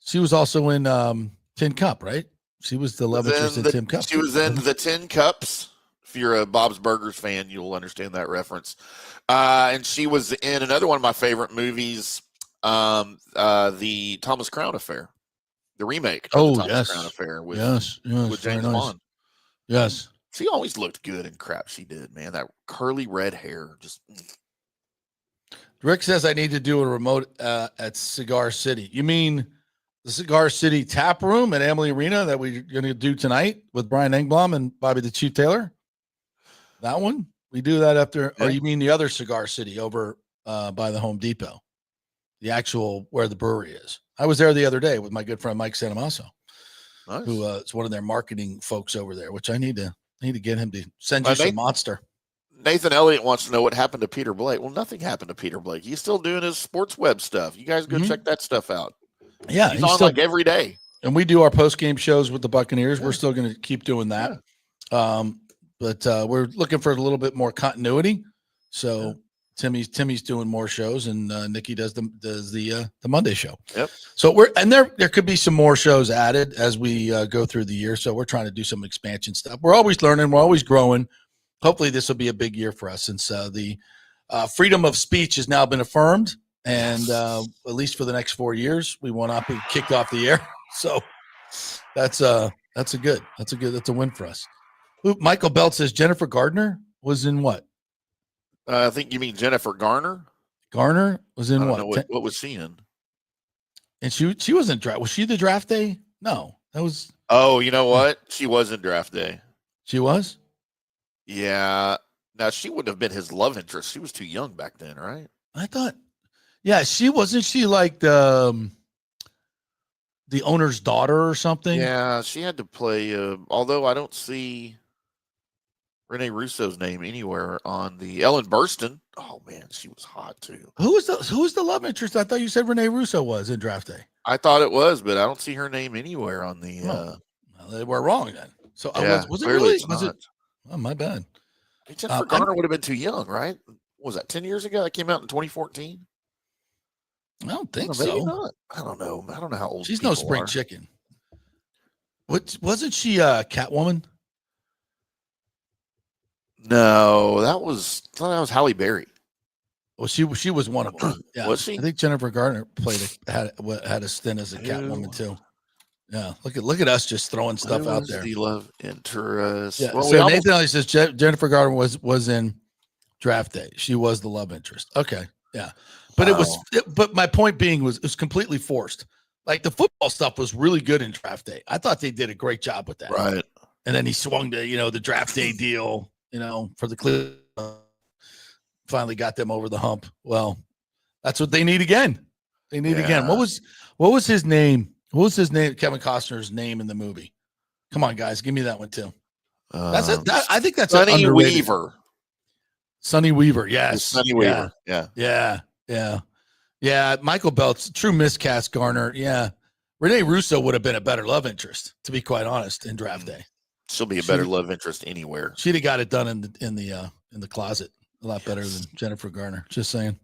She was also in Tin Cup, right? She was the love interest in Tin Cup. She was in the Tin Cups. If you're a Bob's Burgers fan, you'll understand that reference. And she was in another one of my favorite movies, the Thomas Crown Affair, the remake of the Thomas Crown Affair with James Bond. Yes. She always looked good in crap she did, man. That curly red hair. Just. Rick says I need to do a remote at Cigar City. You mean the Cigar City tap room at Amalie Arena that we're going to do tonight with Brian Engblom and Bobby the Chief Taylor? That one? We do that after, or you mean the other Cigar City over by the Home Depot? The actual where the brewery is. I was there the other day with my good friend Mike Santomaso, who is one of their marketing folks over there, which I need to get him to send you some Monster. Nathan Elliott wants to know what happened to Peter Blake. Well, nothing happened to Peter Blake. He's still doing his sports web stuff. You guys go check that stuff out. Yeah, he's on still, like every day. And we do our post-game shows with the Buccaneers. Yeah. We're still going to keep doing that. Yeah. But we're looking for a little bit more continuity. So Timmy's doing more shows, and Nikki does the Monday show. Yep. So there could be some more shows added as we go through the year. So we're trying to do some expansion stuff. We're always learning. We're always growing. Hopefully this will be a big year for us, since the freedom of speech has now been affirmed, and at least for the next 4 years, we will not be kicked off the air. So that's a win for us. Michael Belt says Jennifer Gardner was in what? I think you mean Jennifer Garner. Garner was in what? What was she in? And she wasn't draft. Was she the draft day? No, that was. Oh, you know what? She was in draft day. She was. Yeah. Now she wouldn't have been his love interest. She was too young back then, right? I thought. Yeah, she wasn't. She like the owner's daughter or something. Yeah, she had to play. Although I don't see Renee Russo's name anywhere on the Ellen Burstyn. Oh man, she was hot too. Who was the love interest? I thought you said Renee Russo was in draft day. I thought it was, but I don't see her name anywhere on the. Well, they were wrong then. So was it really? Was it? Oh, my bad. Jennifer Garner would have been too young, right? What was that 10 years ago? That came out in 2014. I don't think maybe so. Not. I don't know. I don't know how old she's. No spring chicken. Wasn't she a Catwoman? No, that was Halle Berry. Well, she was one of them. Yeah. Was she? I think Jennifer Garner had a stint as a Catwoman too. Yeah, look at us just throwing stuff out there. The love interest. Yeah. Well, so Nathan Elliott says Jennifer Garner was in draft day. She was the love interest. Okay, yeah, but but my point being was it was completely forced. Like the football stuff was really good in draft day. I thought they did a great job with that. Right. And then he swung to the draft day deal. For the Cleveland, finally got them over the hump. Well, that's what they need again. They need again. What was his name? What was his name? Kevin Costner's name in the movie. Come on, guys, give me that one too. I think that's Sonny Weaver. Sonny Weaver, yes. Sonny Weaver. Yeah. Michael Belt's true miscast. Garner. Yeah. Renee Russo would have been a better love interest, to be quite honest, in draft day. She'll be a better love interest anywhere. She'd have got it done in the closet a lot better than Jennifer Garner. Just saying.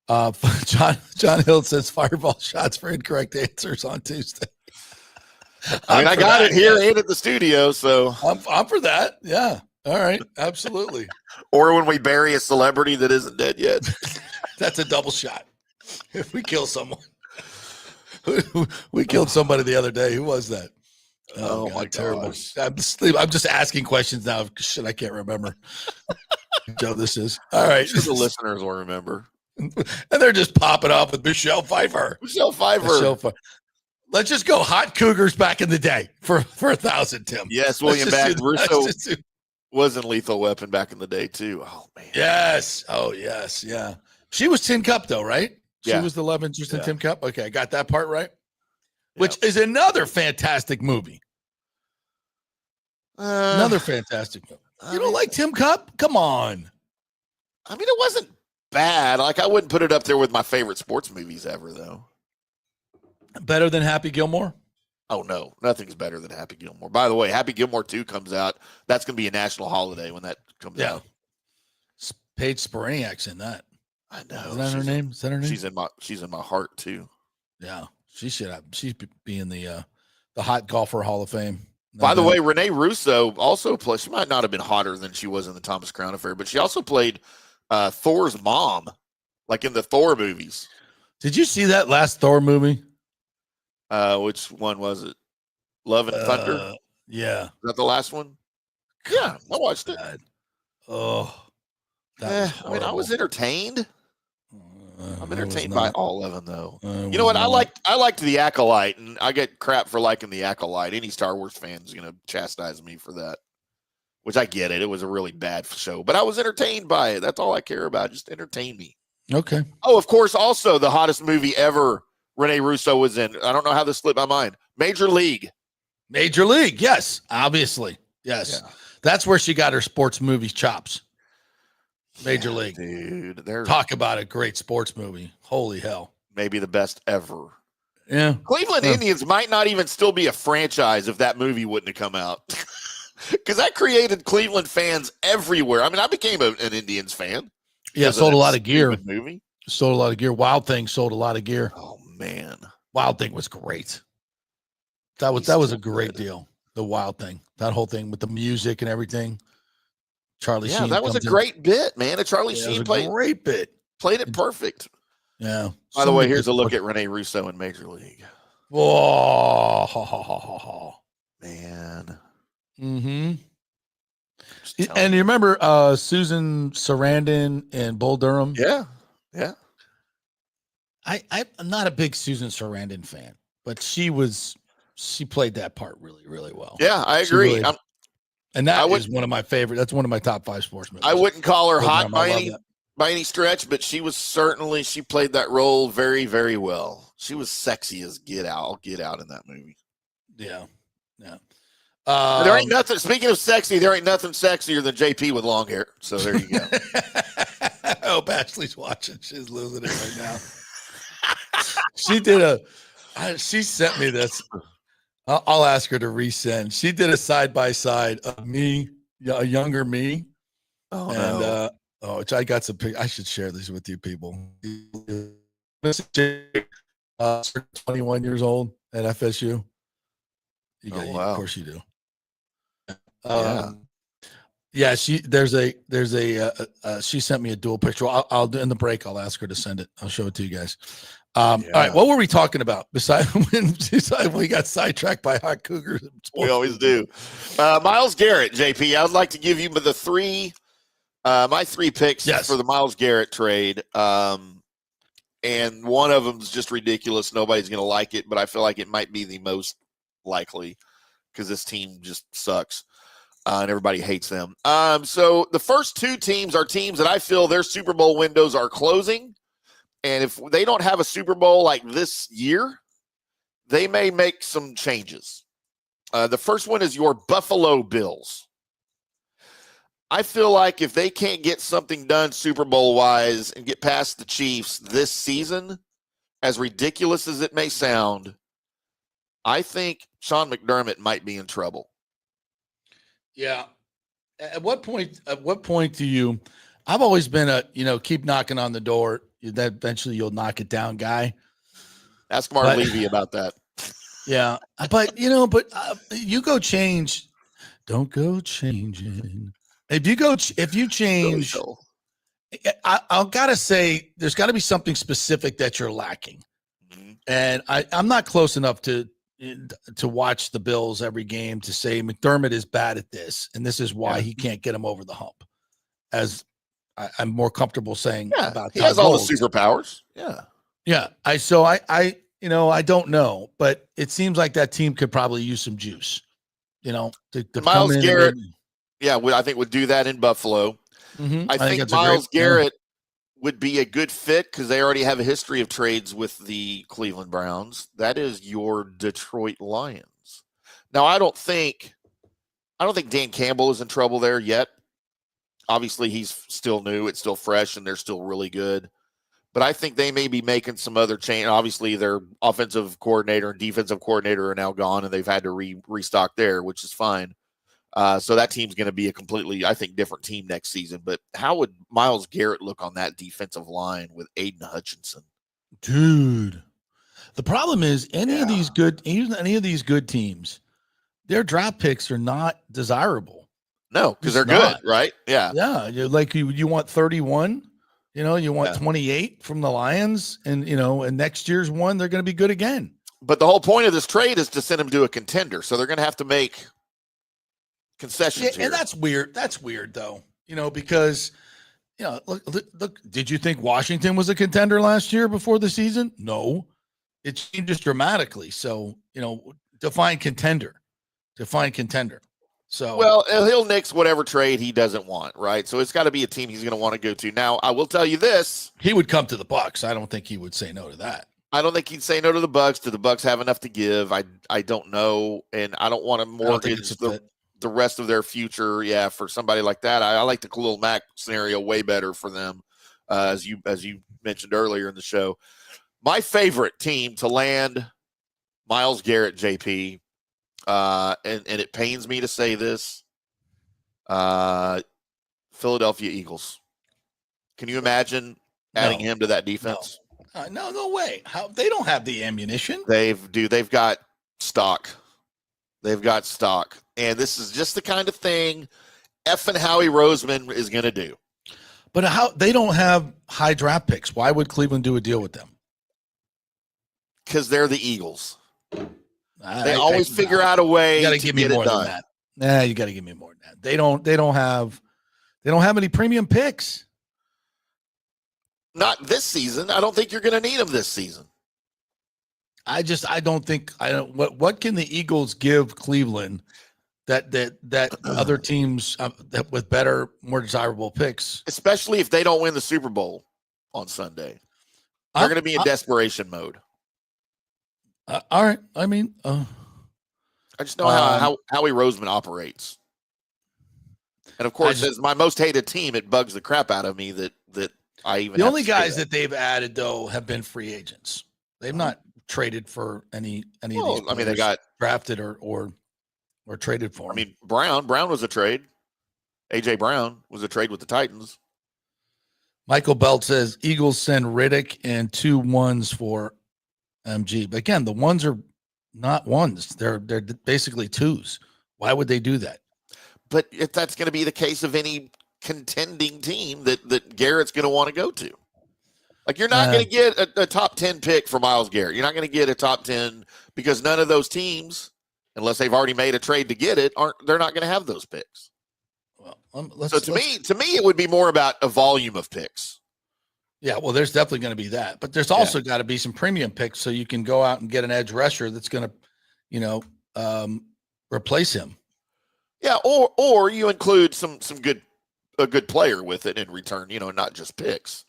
John Hill says fireball shots for incorrect answers on Tuesday. I got it here and at the studio, so I'm for that. Yeah. All right. Absolutely. Or when we bury a celebrity that isn't dead yet. That's a double shot. If we kill someone. We killed somebody the other day. Who was that? Oh, God, my terrible. gosh. I'm just asking questions now. Shit, I can't remember. Joe, this is all I'm right. sure the listeners will remember. And they're just popping off with Michelle Pfeiffer. Michelle Pfeiffer. Let's just go hot Cougars back in the day for 1,000, Tim. Yes, Let's William just Russo was in Lethal Weapon back in the day, too. Oh, man. Yes. Oh, yes. Yeah. She was Tin Cup, though, right? She Yeah. was the love interest in Tin Cup. Okay, I got that part right. Yeah. Which is another fantastic movie. Another fantastic movie. You don't like Tim Cup? Come on. I mean, it wasn't bad. Like, I wouldn't put it up there with my favorite sports movies ever, though. Better than Happy Gilmore? Oh, no. Nothing's better than Happy Gilmore. By the way, Happy Gilmore 2 comes out. That's going to be a national holiday when that comes out. Paige Spiraniak's in that. I know. Is that her name? Is that her name? She's in my heart, too. Yeah. She should have. She's be in the Hot Golfer Hall of Fame. By the way, Renee Russo also played. She might not have been hotter than she was in the Thomas Crown Affair, but she also played Thor's mom, like in the Thor movies. Did you see that last Thor movie? Which one was it? Love and Thunder? Yeah. Is that the last one? Yeah, I watched it. Oh. I mean, I was entertained. I'm entertained by all of them, though. You know what? I liked The Acolyte, and I get crap for liking The Acolyte. Any Star Wars fan is going to chastise me for that, which I get it. It was a really bad show, but I was entertained by it. That's all I care about. Just entertain me. Okay. Oh, of course, also the hottest movie ever Renee Russo was in. I don't know how this slipped my mind. Major League. Major League. Yes, obviously. Yes. Yeah. That's where she got her sports movie chops. Major League. Dude. Talk about a great sports movie. Holy hell. Maybe the best ever. Yeah. Cleveland Indians might not even still be a franchise if that movie wouldn't have come out. Because that created Cleveland fans everywhere. I mean, I became an Indians fan. Yeah, sold a lot of gear. Movie. Sold a lot of gear. Wild Thing sold a lot of gear. Oh, man. Wild Thing was great. That was a great deal. The Wild Thing. That whole thing with the music and everything. Charlie Sheen. That was a great bit, man. Charlie Sheen played great bit. Played it perfect. Yeah. By the way, here's a look at Renee Russo in Major League. Oh, man. Mm-hmm. And you remember Susan Sarandon and Bull Durham? Yeah. Yeah. I'm not a big Susan Sarandon fan, but she played that part really, really well. Yeah, I agree. Really, and that is one of my favorite. That's one of my top 5 sports movies. I wouldn't call her hot by any stretch, but she played that role very, very well. She was sexy as get out in that movie. Yeah. Yeah. There ain't nothing. Speaking of sexy, there ain't nothing sexier than JP with long hair. So there you go. Oh, Ashley's watching. She's losing it right now. She sent me this. I'll ask her to resend. She did a side-by-side of me, a younger me. Oh, and, which I got some I should share this with you people. 21 years old at FSU. Of course you do. Yeah, she sent me a dual picture. I'll do in the break. I'll ask her to send it. I'll show it to you guys. All right, what were we talking about besides when we got sidetracked by hot Cougars? We always do. Myles Garrett, JP. I would like to give you the my 3 picks for the Myles Garrett trade. And one of them is just ridiculous. Nobody's going to like it, but I feel like it might be the most likely because this team just sucks. And everybody hates them. So the first 2 teams are teams that I feel their Super Bowl windows are closing. And if they don't have a Super Bowl like this year, they may make some changes. The first one is your Buffalo Bills. I feel like if they can't get something done Super Bowl-wise and get past the Chiefs this season, as ridiculous as it may sound, I think Sean McDermott might be in trouble. Yeah. At what point do you – I've always been keep knocking on the door. That eventually you'll knock it down guy. Ask Mark Levy about that. Yeah. But you go change. Don't go changing. If you change, I'll got to say there's got to be something specific that you're lacking. Mm-hmm. And I'm not close enough to watch the Bills every game to say McDermott is bad at this, and this is why he can't get him over the hump. As I'm more comfortable saying about he Todd has all Bowles. the superpowers. Yeah. I don't know, but it seems like that team could probably use some juice. To Miles come in Garrett, and I think would do that in Buffalo. I think that's Miles Garrett would be a good fit because they already have a history of trades with the Cleveland Browns. That is your Detroit Lions. Now, I don't think Dan Campbell is in trouble there yet. Obviously, he's still new. It's still fresh, and they're still really good. But I think they may be making some other change. Obviously, their offensive coordinator and defensive coordinator are now gone, and they've had to restock there, which is fine. So that team's going to be a completely, I think, different team next season. But how would Myles Garrett look on that defensive line with Aiden Hutchinson? Dude, the problem is any of these good teams, their draft picks are not desirable. No, because they're good, right? Yeah. Yeah. You want 31, you want 28 from the Lions, and next year's one, they're going to be good again. But the whole point of this trade is to send them to a contender. So they're going to have to make concessions here. And that's weird. That's weird, though, because, look, did you think Washington was a contender last year before the season? No. It changes dramatically. So, define contender. So, well, he'll nix whatever trade he doesn't want, right? So it's got to be a team he's going to want to go to. Now, I will tell you this: he would come to the Bucs. I don't think he would say no to that. I don't think he'd say no to the Bucs. Do the Bucs have enough to give? I don't know, and I don't want to mortgage the rest of their future. Yeah, for somebody like that, I like the Khalil Mack scenario way better for them, as you mentioned earlier in the show. My favorite team to land Myles Garrett, JP. And it pains me to say this, Philadelphia Eagles. Can you imagine adding him to that defense? No way. How they don't have the ammunition. They've got stock. And this is just the kind of thing effing Howie Roseman is going to do. But how they don't have high draft picks. Why would Cleveland do a deal with them? Because they're the Eagles. They always figure out a way to give me get more it done. than that. You got to give me more than that. They don't have any premium picks. Not this season. I don't think you're going to need them this season. What can the Eagles give Cleveland that other teams that with better, more desirable picks, especially if they don't win the Super Bowl on Sunday, they're going to be in desperation mode. All right. I mean, I just know how Howie Roseman operates. And of course, as my most hated team, it bugs the crap out of me that I even. The only guys that they've added though have been free agents. They've not traded for any of these. I mean, they got drafted or traded for. I mean, Brown was a trade. AJ Brown was a trade with the Titans. Michael Belt says Eagles send Riddick and 2 1s for MG. But again, the ones are not ones. They're basically 2s. Why would they do that? But if that's going to be the case of any contending team that Garrett's going to want to go to. Like, you're not going to get a top 10 pick for Myles Garrett. You're not going to get a top 10 because none of those teams, unless they've already made a trade to get it, they're not going to have those picks. Well, to me, it would be more about a volume of picks. Yeah, well, there's definitely going to be that, but there's also got to be some premium picks so you can go out and get an edge rusher that's going to, replace him. Yeah, or you include a good player with it in return, not just picks.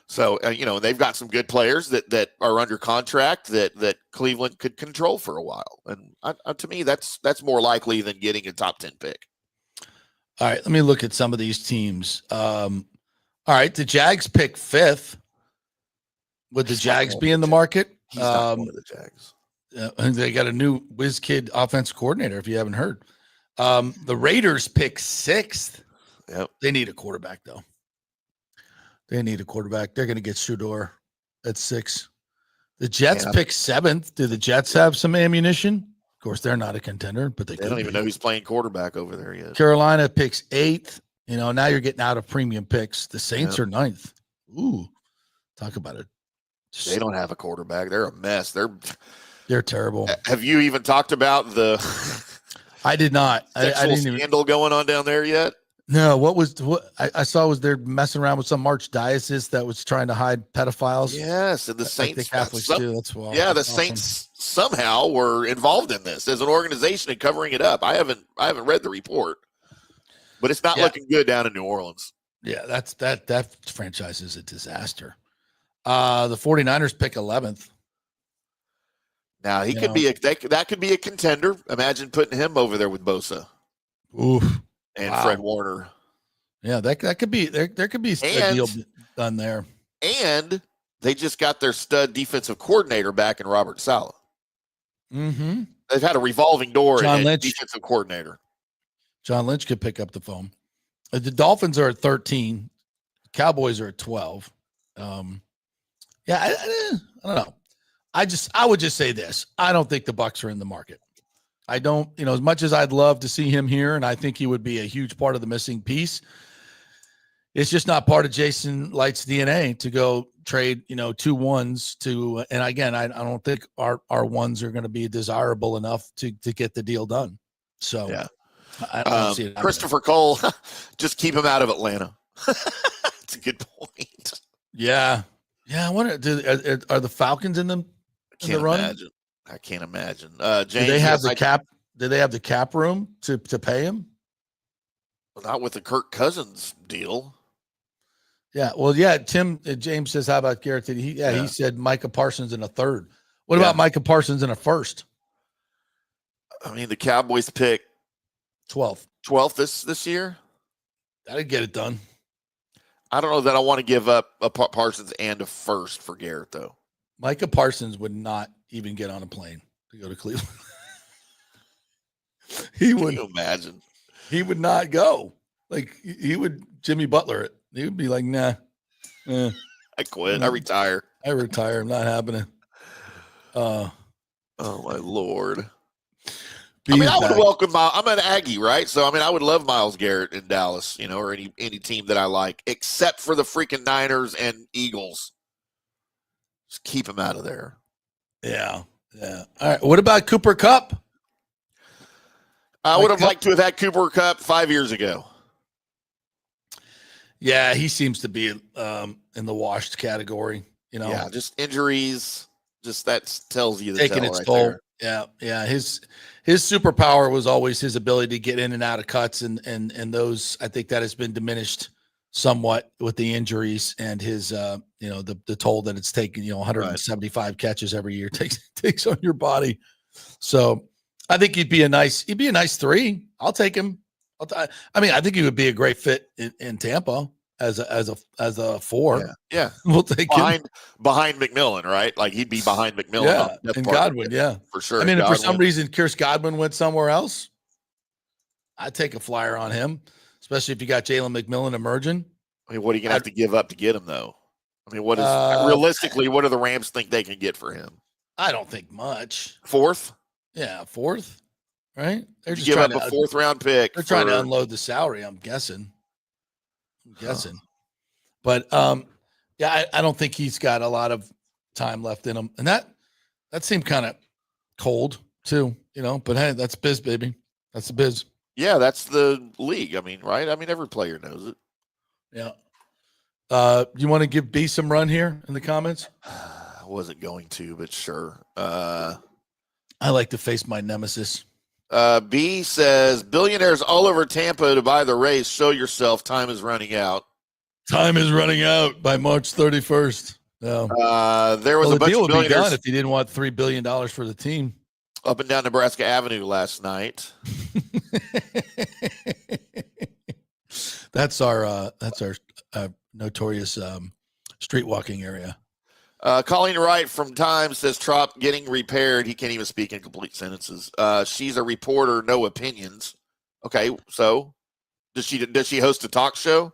So they've got some good players that are under contract that Cleveland could control for a while, and to me, that's more likely than getting a top 10 pick. All right, let me look at some of these teams. All right, the Jags pick 5th. Would the Jags be in the market? He's not one of the Jags. They got a new whiz kid offensive coordinator, if you haven't heard. The Raiders pick 6th. Yep. They need a quarterback, though. They need a quarterback. They're going to get Shudor at 6. The Jets pick 7th. Do the Jets have some ammunition? Of course, they're not a contender, but they don't even know who's playing quarterback over there yet. Carolina picks 8th. Now you're getting out of premium picks. The Saints are 9th. Ooh, talk about They don't have a quarterback. They're a mess. They're terrible. Have you even talked about the I did not. I sexual didn't even. scandal going on down there yet? No, what I saw was they're messing around with some archdiocese that was trying to hide pedophiles. Yes, and the Like Saints, the Catholics do. That's why. yeah, the that's awesome. Saints somehow were involved in this as an organization and covering it up. I haven't read the report, but it's not looking good down in New Orleans. Yeah, that franchise is a disaster. The 49ers pick 11th. Now he could be that could be a contender. Imagine putting him over there with Bosa Oof. and Wow. Fred Warner. Yeah, that could be there could be a deal done there. And they just got their stud defensive coordinator back in Robert Saleh. Mm-hmm. They've had a revolving door John at Lynch. defensive coordinator. John Lynch could pick up the phone. The Dolphins are at 13. Cowboys are at 12. Yeah, I don't know. I would just say this. I don't think the Bucs are in the market. I don't, as much as I'd love to see him here, and I think he would be a huge part of the missing piece, it's just not part of Jason Light's DNA to go trade, 2 ones to, and again, I don't think our ones are going to be desirable enough to get the deal done. So Yeah. I don't see it happening. Christopher Cole, just keep him out of Atlanta. That's a good point. Yeah. I wonder, are the Falcons in them? I can't imagine. James, Do they have the cap? Do they have the cap room to pay him? Not with the Kirk Cousins deal. Yeah. Well, yeah. James says, how about Garrett? He said Micah Parsons in a third. What about Micah Parsons in a first? I mean, the Cowboys pick 12th this year. That'd get it done. I don't know that I want to give up a Parsons and a first for Garrett, though. Micah Parsons would not even get on a plane to go to Cleveland. Can you imagine? He would not go. Like he would Jimmy Butler it. He would be like, nah. I quit. I retire. I'm not happening. Oh my Lord. I would welcome I'm an Aggie, right? So I would love Myles Garrett in Dallas, or any team that I like, except for the freaking Niners and Eagles. Just keep him out of there. Yeah. All right. What about Cooper Kupp? I would have liked to have had Cooper Kupp 5 years ago. Yeah, he seems to be in the washed category. Yeah, just injuries. Just that tells you the taking tell its right toll. there. Yeah. His superpower was always his ability to get in and out of cuts, and those, I think that has been diminished somewhat with the injuries and his the toll that it's taken. 175 catches every year takes on your body. So I think he'd be a nice 3. I'll take him. I think he would be a great fit in Tampa as a 4. Yeah. We'll take him behind McMillan, right? Like he'd be behind McMillan. Yeah, and Godwin, for sure. If for some reason Chris Godwin went somewhere else, I'd take a flyer on him, especially if you got Jalen McMillan emerging. What are you gonna have to give up to get him, though? What is realistically? What do the Rams think they can get for him? I don't think much. 4th? Yeah, 4th. Right? They're just give trying up to a 4th round pick. They're trying to unload the salary. I'm guessing. But I don't think he's got a lot of time left in him, and that seemed kind of cold too, But hey, that's biz, baby. That's the biz. Yeah, that's the league. Right? Every player knows it. Yeah. You want to give B some run here in the comments? I wasn't going to, but sure. I like to face my nemesis. B says, billionaires all over Tampa to buy the race. Show yourself. Time is running out. Time is running out by March 31st. No. There was a bunch deal of would be done billionaires if you didn't want $3 billion for the team. up and down Nebraska Avenue last night. That's our notorious street walking area. Colleen Wright from Time says Trop getting repaired. He can't even speak in complete sentences. She's a reporter, no opinions. Okay, so does she host a talk show?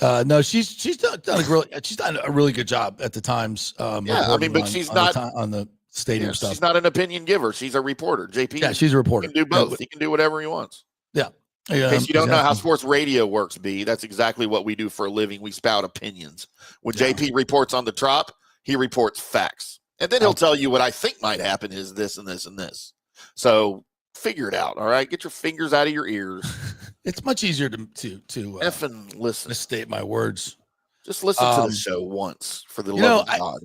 No, she's done a really good job at the Times. But she's not on the stadium stuff. She's not an opinion giver. She's a reporter. JP. Yeah, she's a reporter. He can do both. He can do whatever he wants. Yeah. In case you don't know how sports radio works, B, that's exactly what we do for a living. We spout opinions. When JP reports on the Trop, He reports facts. And then he'll tell you what I think might happen is this and this and this. So figure it out, all right? Get your fingers out of your ears. It's much easier to effing listen. Misstate my words. Just listen to the show once for the love of God.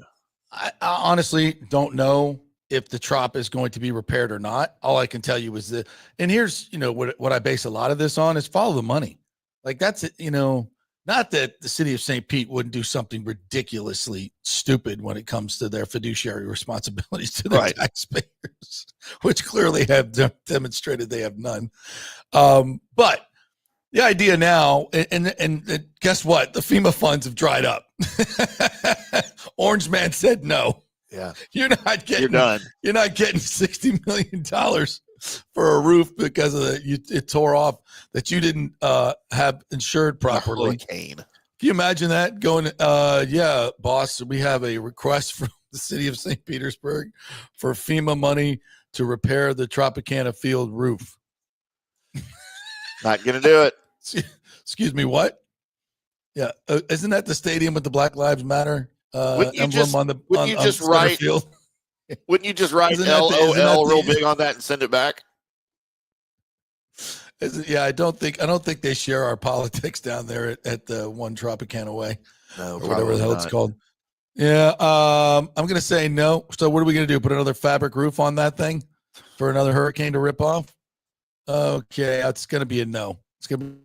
I honestly don't know if the trop is going to be repaired or not. All I can tell you is that, and here's, what I base a lot of this on is follow the money. Like that's it, not that the city of St. Pete wouldn't do something ridiculously stupid when it comes to their fiduciary responsibilities to their taxpayers, which clearly have demonstrated they have none. But the idea now, and guess what? The FEMA funds have dried up. Orange Man said no. Yeah, you're done. You're not getting $60 million for a roof because of it tore off that you didn't have insured properly. Hurricane. Can you imagine that going? Yeah, boss, we have a request from the city of St. Petersburg for FEMA money to repair the Tropicana Field roof. Not gonna do it. Excuse me, what? Yeah, isn't that the stadium with the Black Lives Matter emblem on the field? Wouldn't you just write LOL real big on that and send it back? Yeah, I don't think they share our politics down there at the One Tropicana Way, or whatever the hell it's called. Yeah, I'm gonna say no. So what are we gonna do? Put another fabric roof on that thing for another hurricane to rip off? Okay, it's gonna be a no. It's gonna be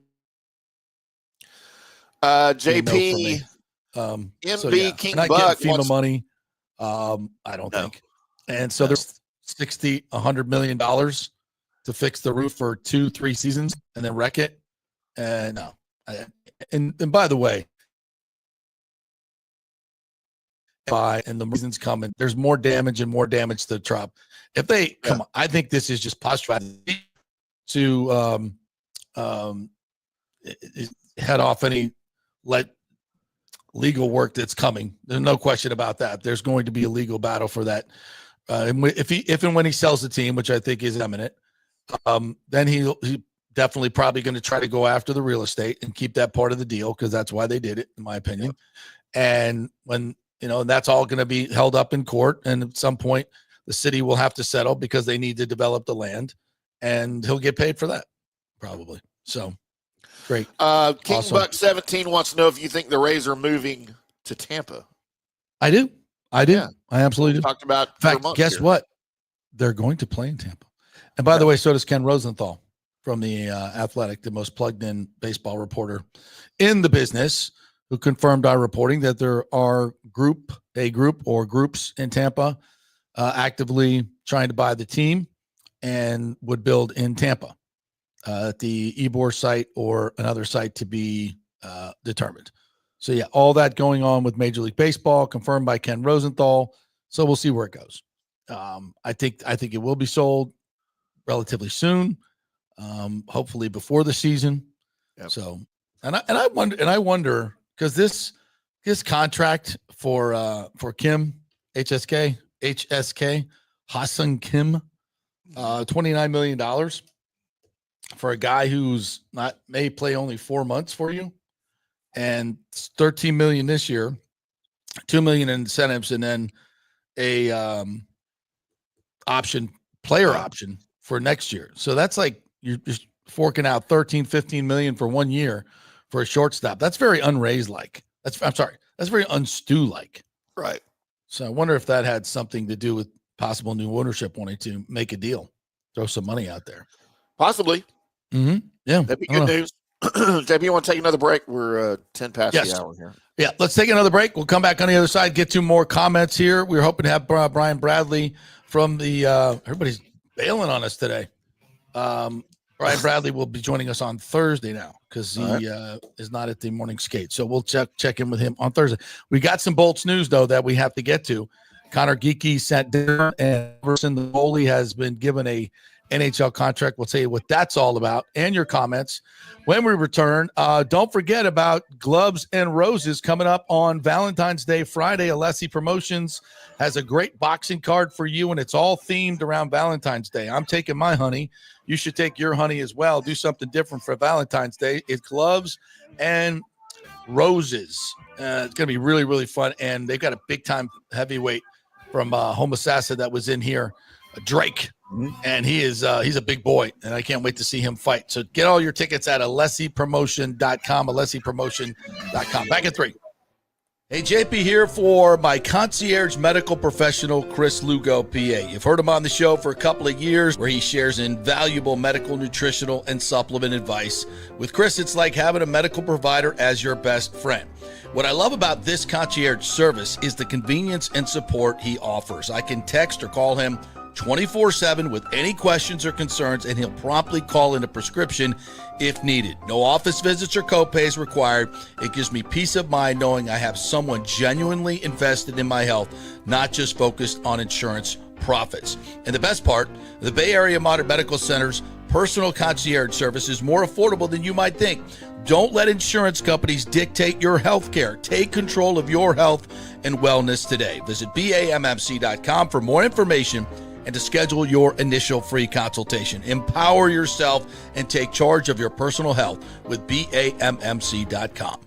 JP, MB King Buck FEMA money. I don't think. And so there's $100 million to fix the roof for 2-3 seasons and then wreck it. And no. And by the way, and the reasons coming, there's more damage and more damage to the trop. If they come on, I think this is just posturing to head off any legal work that's coming. There's no question about that. There's going to be a legal battle for that. If and when he sells the team, which I think is imminent, then he definitely probably going to try to go after the real estate and keep that part of the deal because that's why they did it, in my opinion. And when that's all going to be held up in court, and at some point the city will have to settle because they need to develop the land, and he'll get paid for that probably. So. Great. King awesome. Buck 17 wants to know if you think the Rays are moving to Tampa. I do. Yeah. I absolutely do. Talked about. In fact, guess what? They're going to play in Tampa. And by the way, so does Ken Rosenthal from the Athletic, the most plugged-in baseball reporter in the business, who confirmed our reporting that there are a group or groups in Tampa actively trying to buy the team and would build in Tampa. At the Ybor site or another site to be determined. So yeah, all that going on with Major League Baseball, confirmed by Ken Rosenthal. So we'll see where it goes. I think it will be sold relatively soon, hopefully before the season. Yep. So, and I wonder because this contract for Kim HSK Hassan Kim, $29 million. For a guy who's may play only 4 months for you, and $13 million this year, $2 million in incentives, and then a player option for next year. So that's like you're just forking out $13-15 million for 1 year for a shortstop. That's very unraised like. That's very unstew like. Right. So I wonder if that had something to do with possible new ownership wanting to make a deal, throw some money out there. Possibly. Mm-hmm. Yeah, that'd be good news. JP, you want to take another break? We're 10 past the hour here. Yeah, let's take another break. We'll come back on the other side, get 2 more comments here. We're hoping to have Brian Bradley from the everybody's bailing on us today. Brian Bradley will be joining us on Thursday now because he is not at the morning skate. So we'll check in with him on Thursday. We got some Bolts news, though, that we have to get to. Connor Geeky sat down, and Everson, the goalie, has been given a NHL contract. We'll tell you what that's all about and your comments when we return. Don't forget about Gloves and Roses coming up on Valentine's Day Friday. Alessi Promotions has a great boxing card for you, and it's all themed around Valentine's Day. I'm taking my honey. You should take your honey as well. Do something different for Valentine's Day. It's gloves and Roses. It's going to be really, really fun. And they've got a big-time heavyweight from Homosassa that was in here, Drake. And he's a big boy, and I can't wait to see him fight. So get all your tickets at alessipromotion.com, alessipromotion.com. Back at 3. Hey, JP here for my concierge medical professional, Chris Lugo, PA. You've heard him on the show for a couple of years where he shares invaluable medical, nutritional, and supplement advice. With Chris, it's like having a medical provider as your best friend. What I love about this concierge service is the convenience and support he offers. I can text or call him 24/7 with any questions or concerns, and he'll promptly call in a prescription if needed. No office visits or copays required. It gives me peace of mind knowing I have someone genuinely invested in my health, not just focused on insurance profits. And the best part, the Bay Area Modern Medical Center's personal concierge service is more affordable than you might think. Don't let insurance companies dictate your health care. Take control of your health and wellness today. Visit BAMMC.com for more information and to schedule your initial free consultation. Empower yourself and take charge of your personal health with BAMMC.com.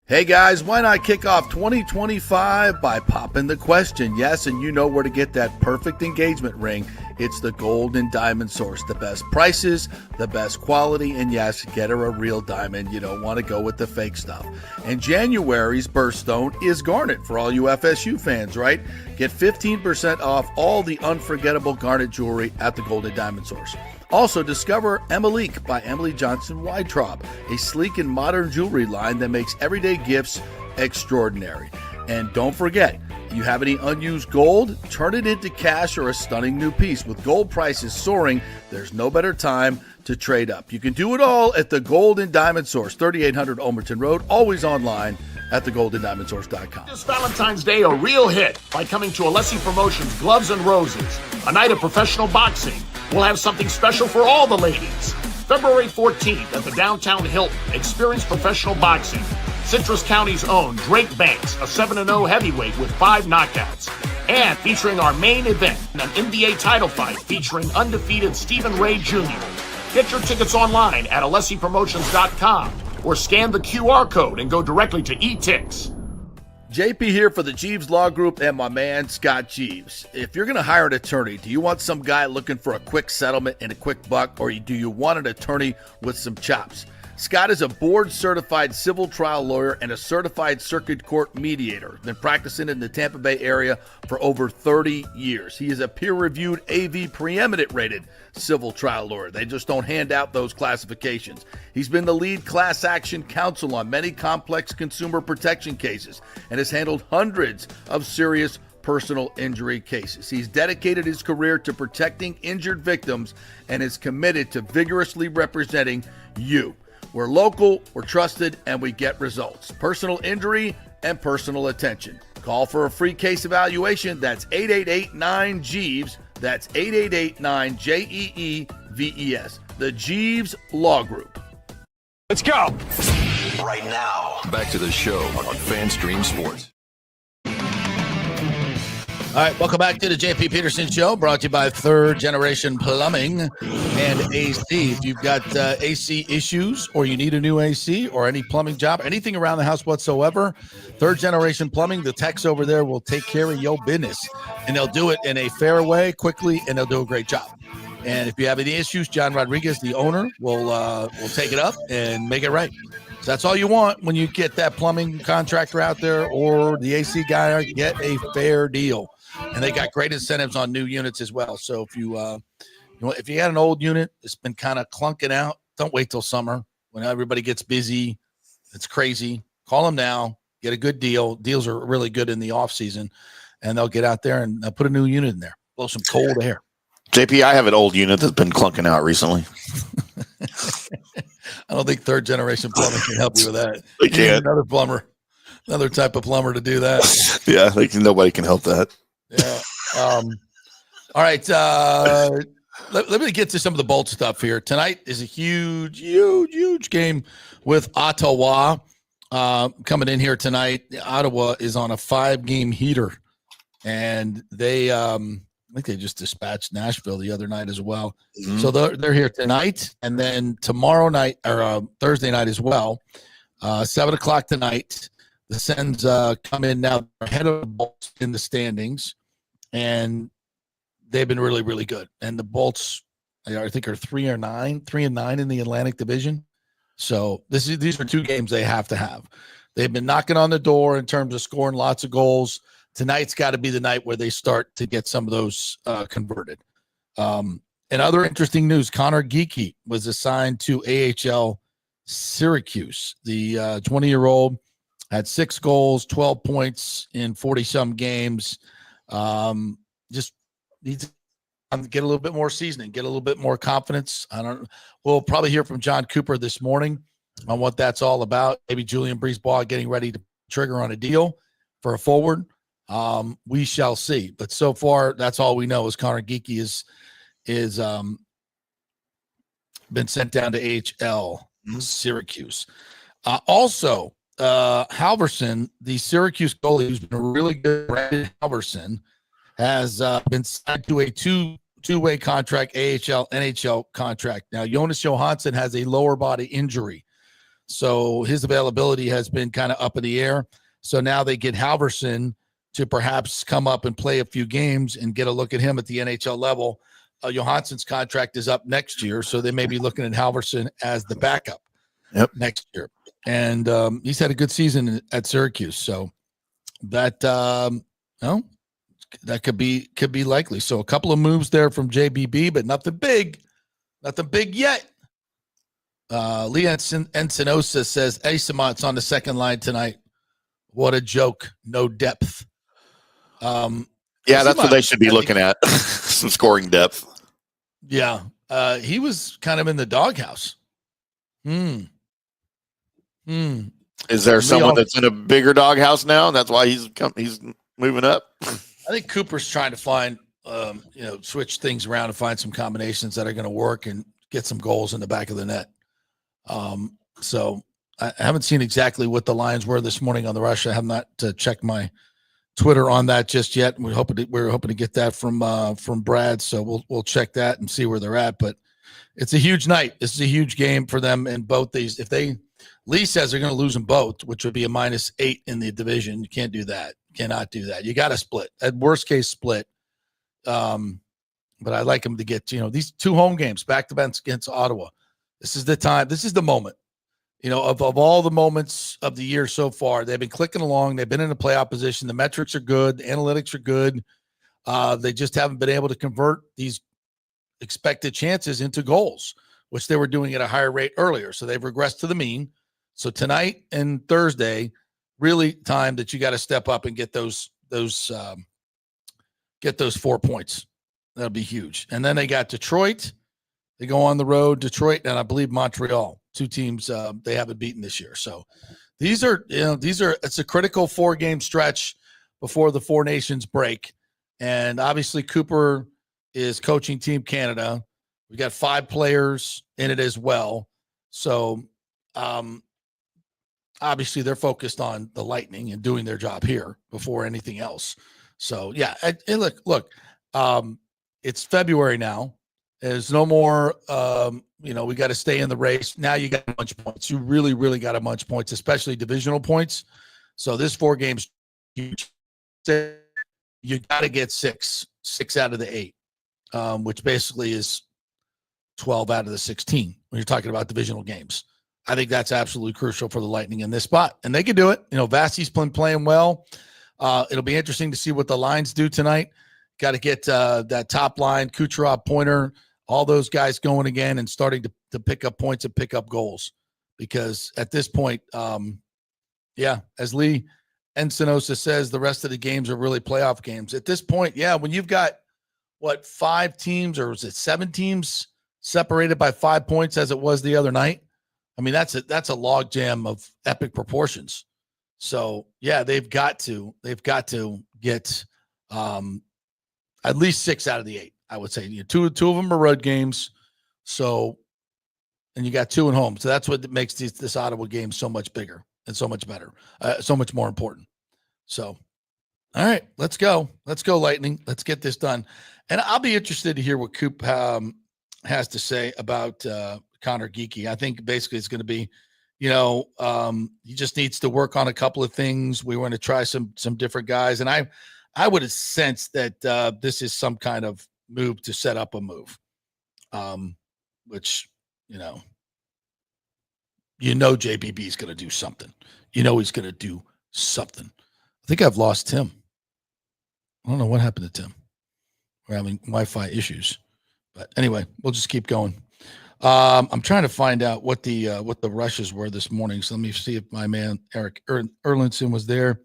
Hey guys, why not kick off 2025 by popping the question? Yes, and you know where to get that perfect engagement ring. It's the Gold and Diamond Source. The best prices, the best quality, and yes, get her a real diamond. You don't want to go with the fake stuff. And January's birthstone is garnet for all you FSU fans, right? Get 15% off all the unforgettable garnet jewelry at the Gold and Diamond Source. Also, discover Emilique by Emily Johnson Weintraub, a sleek and modern jewelry line that makes everyday gifts extraordinary. And don't forget, you have any unused gold? Turn it into cash or a stunning new piece. With gold prices soaring, there's no better time to trade up. You can do it all at the Gold and Diamond Source, 3800 Omerton Road, always online at thegoldendiamondsource.com. This Valentine's Day, a real hit by coming to Alessi Promotions Gloves and Roses, a night of professional boxing. We'll have something special for all the ladies. February 14th at the Downtown Hilton, experience professional boxing. Citrus County's own Drake Banks, a 7-0 heavyweight with 5 knockouts. And featuring our main event, an NBA title fight featuring undefeated Stephen Ray Jr. Get your tickets online at alessipromotions.com or scan the QR code and go directly to eTix. JP here for the Jeeves Law Group and my man Scott Jeeves. If you're going to hire an attorney, do you want some guy looking for a quick settlement and a quick buck, or do you want an attorney with some chops? Scott is a board-certified civil trial lawyer and a certified circuit court mediator. Been practicing in the Tampa Bay area for over 30 years. He is a peer-reviewed AV preeminent rated civil trial lawyer. They just don't hand out those classifications. He's been the lead class action counsel on many complex consumer protection cases and has handled hundreds of serious personal injury cases. He's dedicated his career to protecting injured victims and is committed to vigorously representing you. We're local, we're trusted, and we get results. Personal injury and personal attention. Call for a free case evaluation. That's 888-9-JEEVES. That's 888-9-JEEVES. The Jeeves Law Group. Let's go. Right now, back to the show on FanStream Sports. All right, welcome back to the JP Peterson Show, brought to you by Third Generation Plumbing and AC. If you've got AC issues or you need a new AC or any plumbing job, anything around the house whatsoever, Third Generation Plumbing, the techs over there will take care of your business. And they'll do it in a fair way, quickly, and they'll do a great job. And if you have any issues, John Rodriguez, the owner, will take it up and make it right. So that's all you want when you get that plumbing contractor out there or the AC guy. Get a fair deal. And they got great incentives on new units as well. So if you if you had an old unit that's been kind of clunking out, don't wait till summer when everybody gets busy. It's crazy. Call them now. Get a good deal. Deals are really good in the off season, and they'll get out there and put a new unit in there. Blow some cold air. JP, I have an old unit that's been clunking out recently. I don't think Third Generation Plumbing can help you with that. They can't. Another plumber, another type of plumber to do that. Yeah, nobody can help that. Yeah. All right. Let me get to some of the bold stuff here. Tonight is a huge game with Ottawa coming in here tonight. Ottawa is on a 5-game heater, and they I think they just dispatched Nashville the other night as well. Mm-hmm. So they're here tonight, and then tomorrow night or Thursday night as well. 7:00 tonight. The Sens come in now ahead of the Bolts in the standings, and they've been really, really good. And the Bolts, I think, are 3-9 in the Atlantic Division. So these are two games they have to have. They've been knocking on the door in terms of scoring lots of goals. Tonight's got to be the night where they start to get some of those converted. And other interesting news, Connor Geekie was assigned to AHL Syracuse. The 20-year-old had 6 goals, 12 points in 40-some games. Just needs to get a little bit more seasoning, get a little bit more confidence. We'll probably hear from John Cooper this morning on what that's all about. Maybe Julian Brisebois getting ready to trigger on a deal for a forward. We shall see. But so far, that's all we know is Connor Geekie is been sent down to AHL Syracuse. Also, Halverson, the Syracuse goalie who's been really good, Brandon Halverson, has been signed to a two-way contract, AHL, NHL contract. Now, Jonas Johansson has a lower body injury, so his availability has been kind of up in the air. So now they get Halverson to perhaps come up and play a few games and get a look at him at the NHL level. Johansson's contract is up next year, so they may be looking at Halverson as the backup next year. And he's had a good season at Syracuse, so that that could be likely. So a couple of moves there from JBB, but nothing big yet. Lee Encinosa says Asamont's on the second line tonight. What a joke, no depth. Yeah, that's what they should be looking at. Some scoring depth. Yeah. He was kind of in the doghouse. Is there someone that's in a bigger doghouse now? And that's why he's moving up. I think Cooper's trying to find, switch things around and find some combinations that are going to work and get some goals in the back of the net. So I haven't seen exactly what the lines were this morning on the rush. I have not checked my Twitter on that just yet. We're hoping to get that from Brad. So we'll check that and see where they're at. But it's a huge night. This is a huge game for them in both these. Lee says they're going to lose them both, which would be a -8 in the division. You can't do that. Cannot do that. You got to split. At worst case, split. But I'd like them to get, these 2 home games back to back against Ottawa. This is the time. This is the moment. Of all the moments of the year so far, they've been clicking along. They've been in a playoff position. The metrics are good. The analytics are good. They just haven't been able to convert these expected chances into goals, which they were doing at a higher rate earlier. So they've regressed to the mean. So tonight and Thursday, really time that you got to step up and get those 4 points. That'll be huge. And then they got Detroit. They go on the road, Detroit, and I believe Montreal. 2 teams they haven't beaten this year. So it's a critical 4-game stretch before the 4 nations break. And obviously Cooper is coaching Team Canada. We got 5 players in it as well. So obviously they're focused on the Lightning and doing their job here before anything else. So yeah, and look, it's February now. There's no more, we got to stay in the race. Now you got a bunch of points. You really, really got a bunch of points, especially divisional points. So this 4 games, you got to get 6 out of the 8, which basically is 12 out of the 16 when you're talking about divisional games. I think that's absolutely crucial for the Lightning in this spot. And they can do it. Vasi's playing well. It'll be interesting to see what the lines do tonight. Got to get that top line, Kucherov, Pointer, all those guys going again and starting to pick up points and pick up goals. Because at this point, as Lee Encinosa says, the rest of the games are really playoff games. At this point, when you've got, 5 teams or was it 7 teams separated by 5 points as it was the other night? I mean, that's a logjam of epic proportions. So, they've got to get at least 6 out of the 8. I would say two of them are road games. So, and you got 2 at home. So that's what makes this Ottawa game so much bigger and so much better, so much more important. So, all right, let's go. Let's go, Lightning. Let's get this done. And I'll be interested to hear what Coop has to say about Connor Geekie. I think basically it's going to be, He just needs to work on a couple of things. We want to try some different guys, and I would have sensed that this is some kind of move to set up a move, which JBB is going to do something. He's going to do something. I think I've lost Tim. I don't know what happened to Tim. We're having Wi-Fi issues, but anyway, we'll just keep going. I'm trying to find out what the rushes were this morning. So let me see if my man Eric Erlinson was there.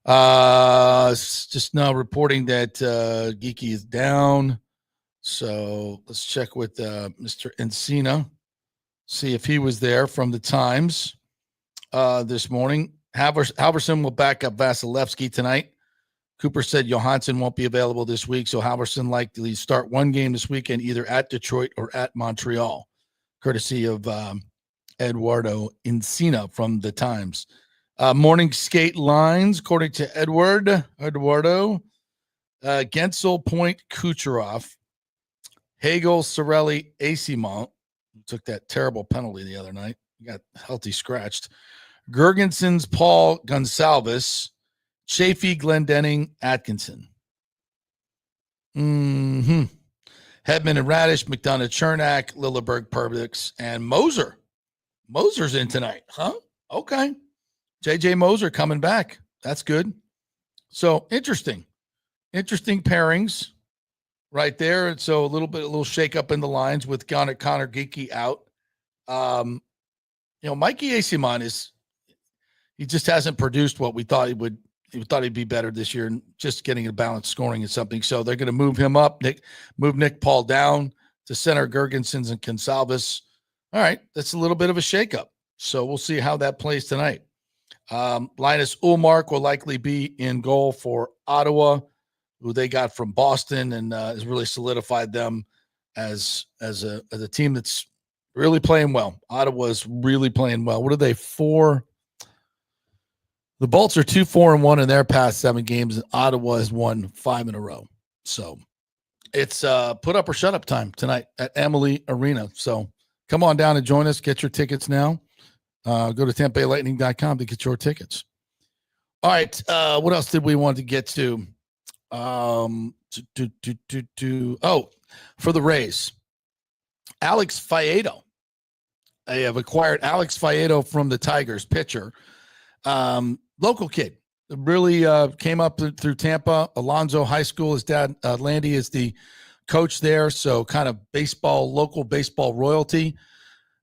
Just now reporting that Geeky is down. So let's check with Mr. Encina, see if he was there from the Times this morning. Halverson will back up Vasilevsky tonight. Cooper said Johansson won't be available this week, so Halverson likely start one game this weekend, either at Detroit or at Montreal, courtesy of Eduardo Encina from the Times. Morning skate lines, according to Eduardo, Gensel, Point, Kucherov, Hagel, Sorelli, Asimont, who took that terrible penalty the other night, got healthy scratched, Gergensons, Paul, Gonsalves, Chafee, Glendening, Atkinson. Hedman and Radish, McDonough, Chernak, Lilleberg, Perbix, and Moser. Moser's in tonight, huh? Okay. JJ Moser coming back. That's good. So interesting pairings right there. And so a little shake up in the lines with Connor Geeky out. Mikey Asimon he just hasn't produced what we thought he would. We thought he'd be better this year, and just getting a balanced scoring is something. So they're going to move him up, move Nick Paul down to center Gergensons and Consalves. All right, that's a little bit of a shakeup. So we'll see how that plays tonight. Linus Ullmark will likely be in goal for Ottawa, who they got from Boston, and has really solidified them as a team that's really playing well. Ottawa's really playing well. What are they, 4? The Bolts are 2-4-1 in their past 7 games, and Ottawa has won 5 in a row. So it's put up or shut up time tonight at Emily Arena. So come on down and join us. Get your tickets now. Go to TampaBayLightning.com to get your tickets. All right. What else did we want to get to? For the Rays, Alex Faedo. I have acquired Alex Faedo from the Tigers, pitcher. Local kid, really came up through Tampa, Alonzo High School. His dad, Landy, is the coach there, so kind of local baseball royalty.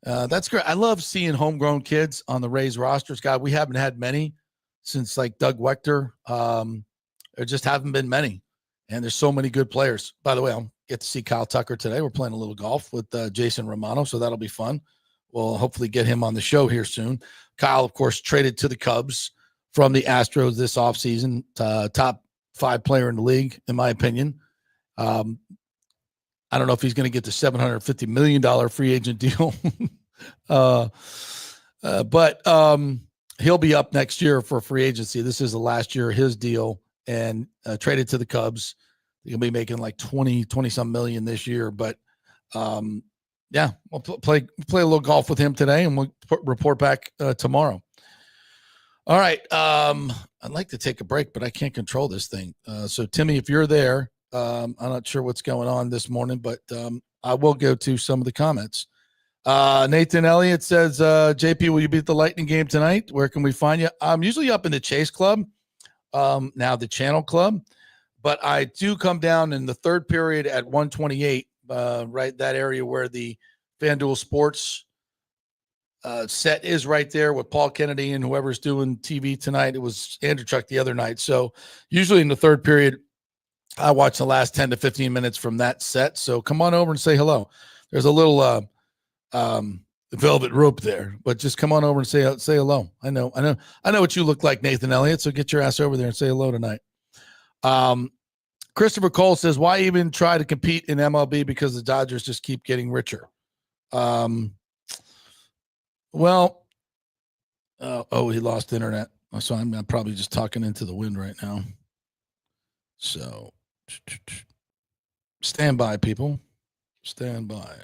That's great. I love seeing homegrown kids on the Rays rosters. God, we haven't had many since like Doug Wechter. There just haven't been many, and there's so many good players. By the way, I'll get to see Kyle Tucker today. We're playing a little golf with Jason Romano, so that'll be fun. We'll hopefully get him on the show here soon. Kyle, of course, traded to the Cubs from the Astros this offseason. Top 5 player in the league, in my opinion. I don't know if he's going to get the $750 million free agent deal. But he'll be up next year for free agency. This is the last year of his deal, and traded to the Cubs. He'll be making like 20-some million this year. But yeah, we'll play a little golf with him today, and we'll report back tomorrow. All right. I'd like to take a break, but I can't control this thing. So, Timmy, if you're there, I'm not sure what's going on this morning, but I will go to some of the comments. Nathan Elliott says, JP, will you be at the Lightning game tonight? Where can we find you? I'm usually up in the Chase Club, now the Channel Club, but I do come down in the third period at 128, right, that area where the FanDuel Sports set is right there with Paul Kennedy and whoever's doing TV tonight. It was Andrew Chuck the other night. So usually in the third period, I watch the last 10 to 15 minutes from that set. So come on over and say hello. There's a little velvet rope there, but just come on over and say hello. I know what you look like, Nathan Elliott. So get your ass over there and say hello tonight. Christopher Cole says, why even try to compete in MLB because the Dodgers just keep getting richer? Well, he lost internet. So I'm probably just talking into the wind right now. So stand by, people. Stand by.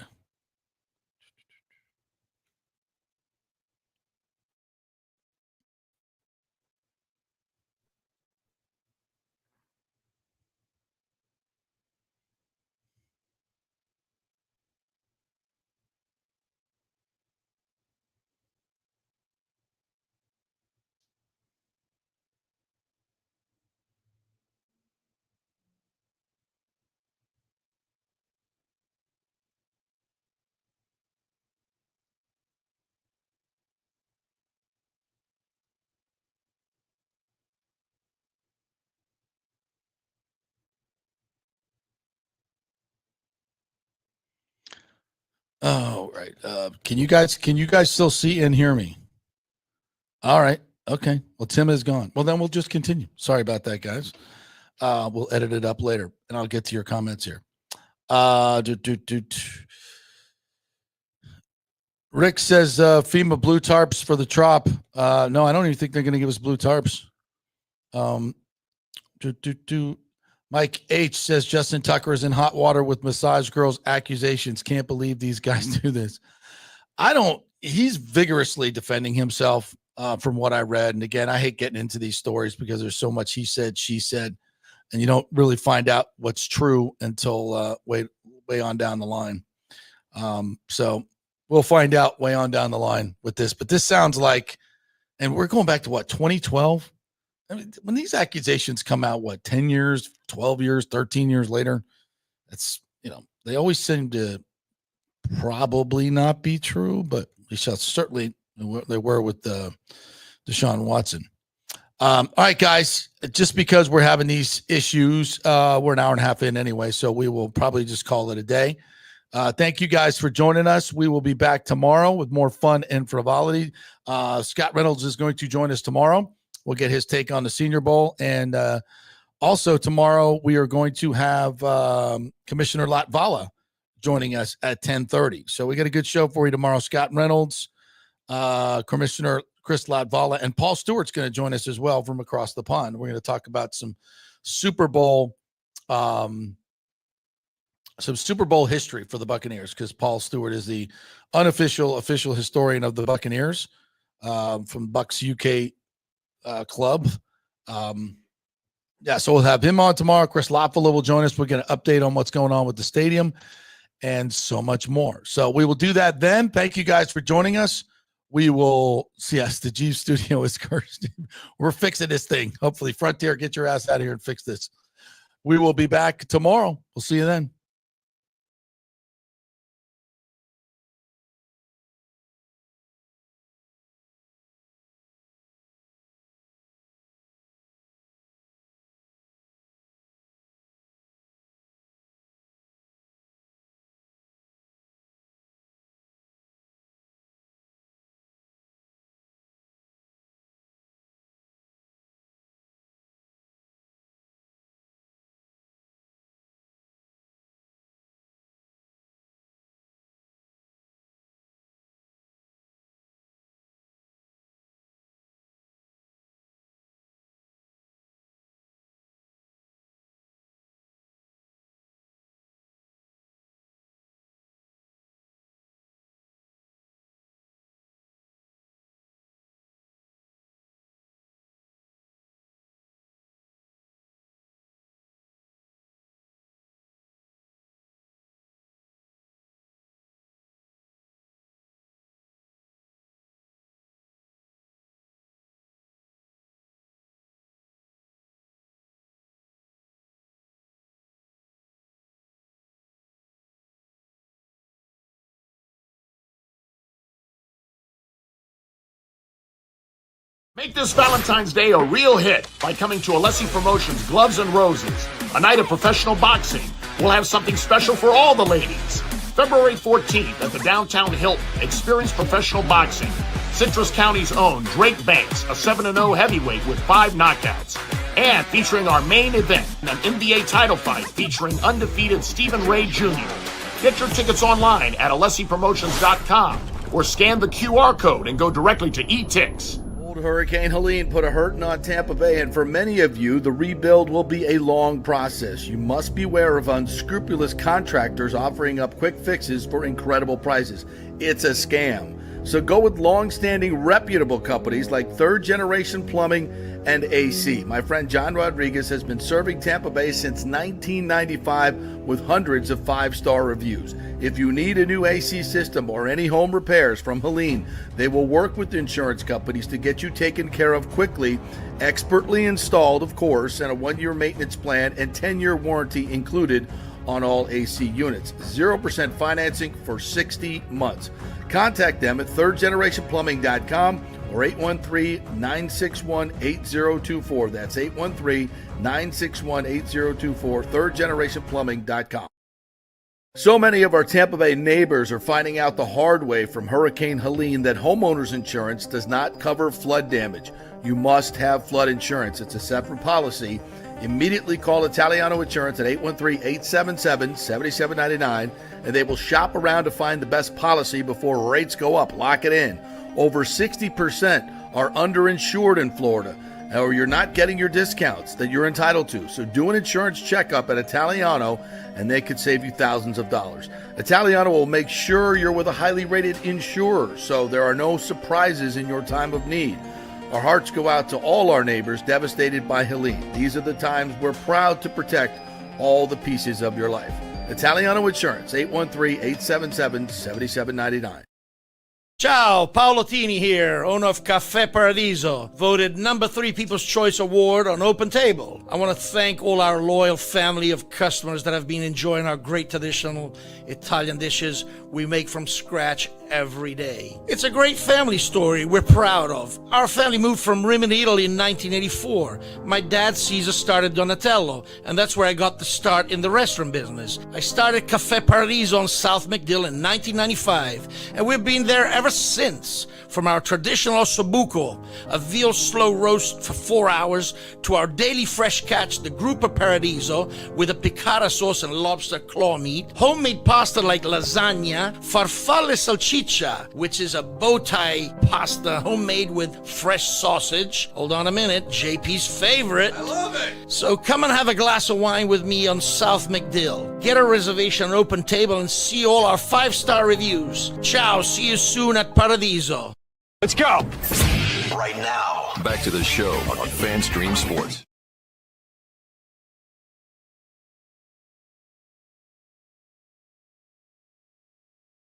Oh, right. Can you guys still see and hear me? All right. Okay. Well, Tim is gone. Well, then we'll just continue. Sorry about that, guys. We'll edit it up later, and I'll get to your comments here. Rick says FEMA blue tarps for the trop. No, I don't even think they're going to give us blue tarps. Mike H says Justin Tucker is in hot water with massage girls accusations. Can't believe these guys do this. He's vigorously defending himself from what I read. And again, I hate getting into these stories because there's so much he said, she said, and you don't really find out what's true until way on down the line. So we'll find out way on down the line with this. But this sounds like, and we're going back to what, 2012? I mean, when these accusations come out, 10 years, 12 years, 13 years later, that's, they always seem to probably not be true, but we shall certainly, they were with Deshaun Watson. All right, guys, just because we're having these issues, we're an hour and a half in anyway, so we will probably just call it a day. Thank you guys for joining us. We will be back tomorrow with more fun and frivolity. Scott Reynolds is going to join us tomorrow. We'll get his take on the Senior Bowl. And also tomorrow we are going to have Commissioner Latvala joining us at 10:30. So we got a good show for you tomorrow. Scott Reynolds, Commissioner Chris Latvala, and Paul Stewart's going to join us as well from across the pond. We're going to talk about some Super Bowl history for the Buccaneers, because Paul Stewart is the official historian of the Buccaneers from Bucs UK club. So we'll have him on tomorrow. Chris Latvala will join us. We're going to update on what's going on with the stadium and so much more. So we will do that then. Thank you guys for joining us. We will, yes, the Jeeves studio is cursed. We're fixing this thing. Hopefully, Frontier, get your ass out of here and fix this. We will be back tomorrow. We'll see you then. Make this Valentine's Day a real hit by coming to Alessi Promotions Gloves and Roses, a night of professional boxing. We'll have something special for all the ladies. February 14th at the Downtown Hilton, experience professional boxing. Citrus County's own Drake Banks, a 7-0 heavyweight with 5 knockouts. And featuring our main event, an NBA title fight featuring undefeated Stephen Ray Jr. Get your tickets online at AlessiPromotions.com or scan the QR code and go directly to eTix. Hurricane Helene put a hurting on Tampa Bay, and for many of you, the rebuild will be a long process. You must beware of unscrupulous contractors offering up quick fixes for incredible prices. It's a scam. So go with long-standing, reputable companies like Third Generation Plumbing and AC. My friend John Rodriguez has been serving Tampa Bay since 1995 with hundreds of 5-star reviews. If you need a new AC system or any home repairs from Helene, they will work with insurance companies to get you taken care of quickly, expertly installed, of course, and a 1-year maintenance plan and 10-year warranty included on all AC units. 0% financing for 60 months. Contact them at thirdgenerationplumbing.com or 813-961-8024. That's 813-961-8024, thirdgenerationplumbing.com. So many of our Tampa Bay neighbors are finding out the hard way from Hurricane Helene that homeowners insurance does not cover flood damage. You must have flood insurance. It's a separate policy. Immediately call Italiano Insurance at 813-877-7799, and they will shop around to find the best policy before rates go up. Lock it in. Over 60% are underinsured in Florida, or you're not getting your discounts that you're entitled to. So do an insurance checkup at Italiano, and they could save you thousands of dollars. Italiano will make sure you're with a highly rated insurer, so there are no surprises in your time of need. Our hearts go out to all our neighbors devastated by Helene. These are the times we're proud to protect all the pieces of your life. Italiano Insurance, 813-877-7799. Ciao, Paolo Tini here, owner of Caffè Paradiso, voted number 3 People's Choice Award on Open Table. I want to thank all our loyal family of customers that have been enjoying our great traditional Italian dishes we make from scratch every day. It's a great family story we're proud of. Our family moved from Rimini, Italy in 1984. My dad, Caesar, started Donatello, and that's where I got the start in the restaurant business. I started Caffè Paradiso on South McDill in 1995, and we've been there ever since. From our traditional ossobuco, a veal slow roast for 4 hours, to our daily fresh catch, the Gruppo Paradiso, with a piccata sauce and lobster claw meat, homemade pasta like lasagna, farfalle salchicha, which is a bow tie pasta homemade with fresh sausage. Hold on a minute, JP's favorite. I love it. So come and have a glass of wine with me on South McDill. Get a reservation on Open Table and see all our 5-star reviews. Ciao, see you soon at Paradiso. Let's go. Right now, back to the show on FanStream Sports.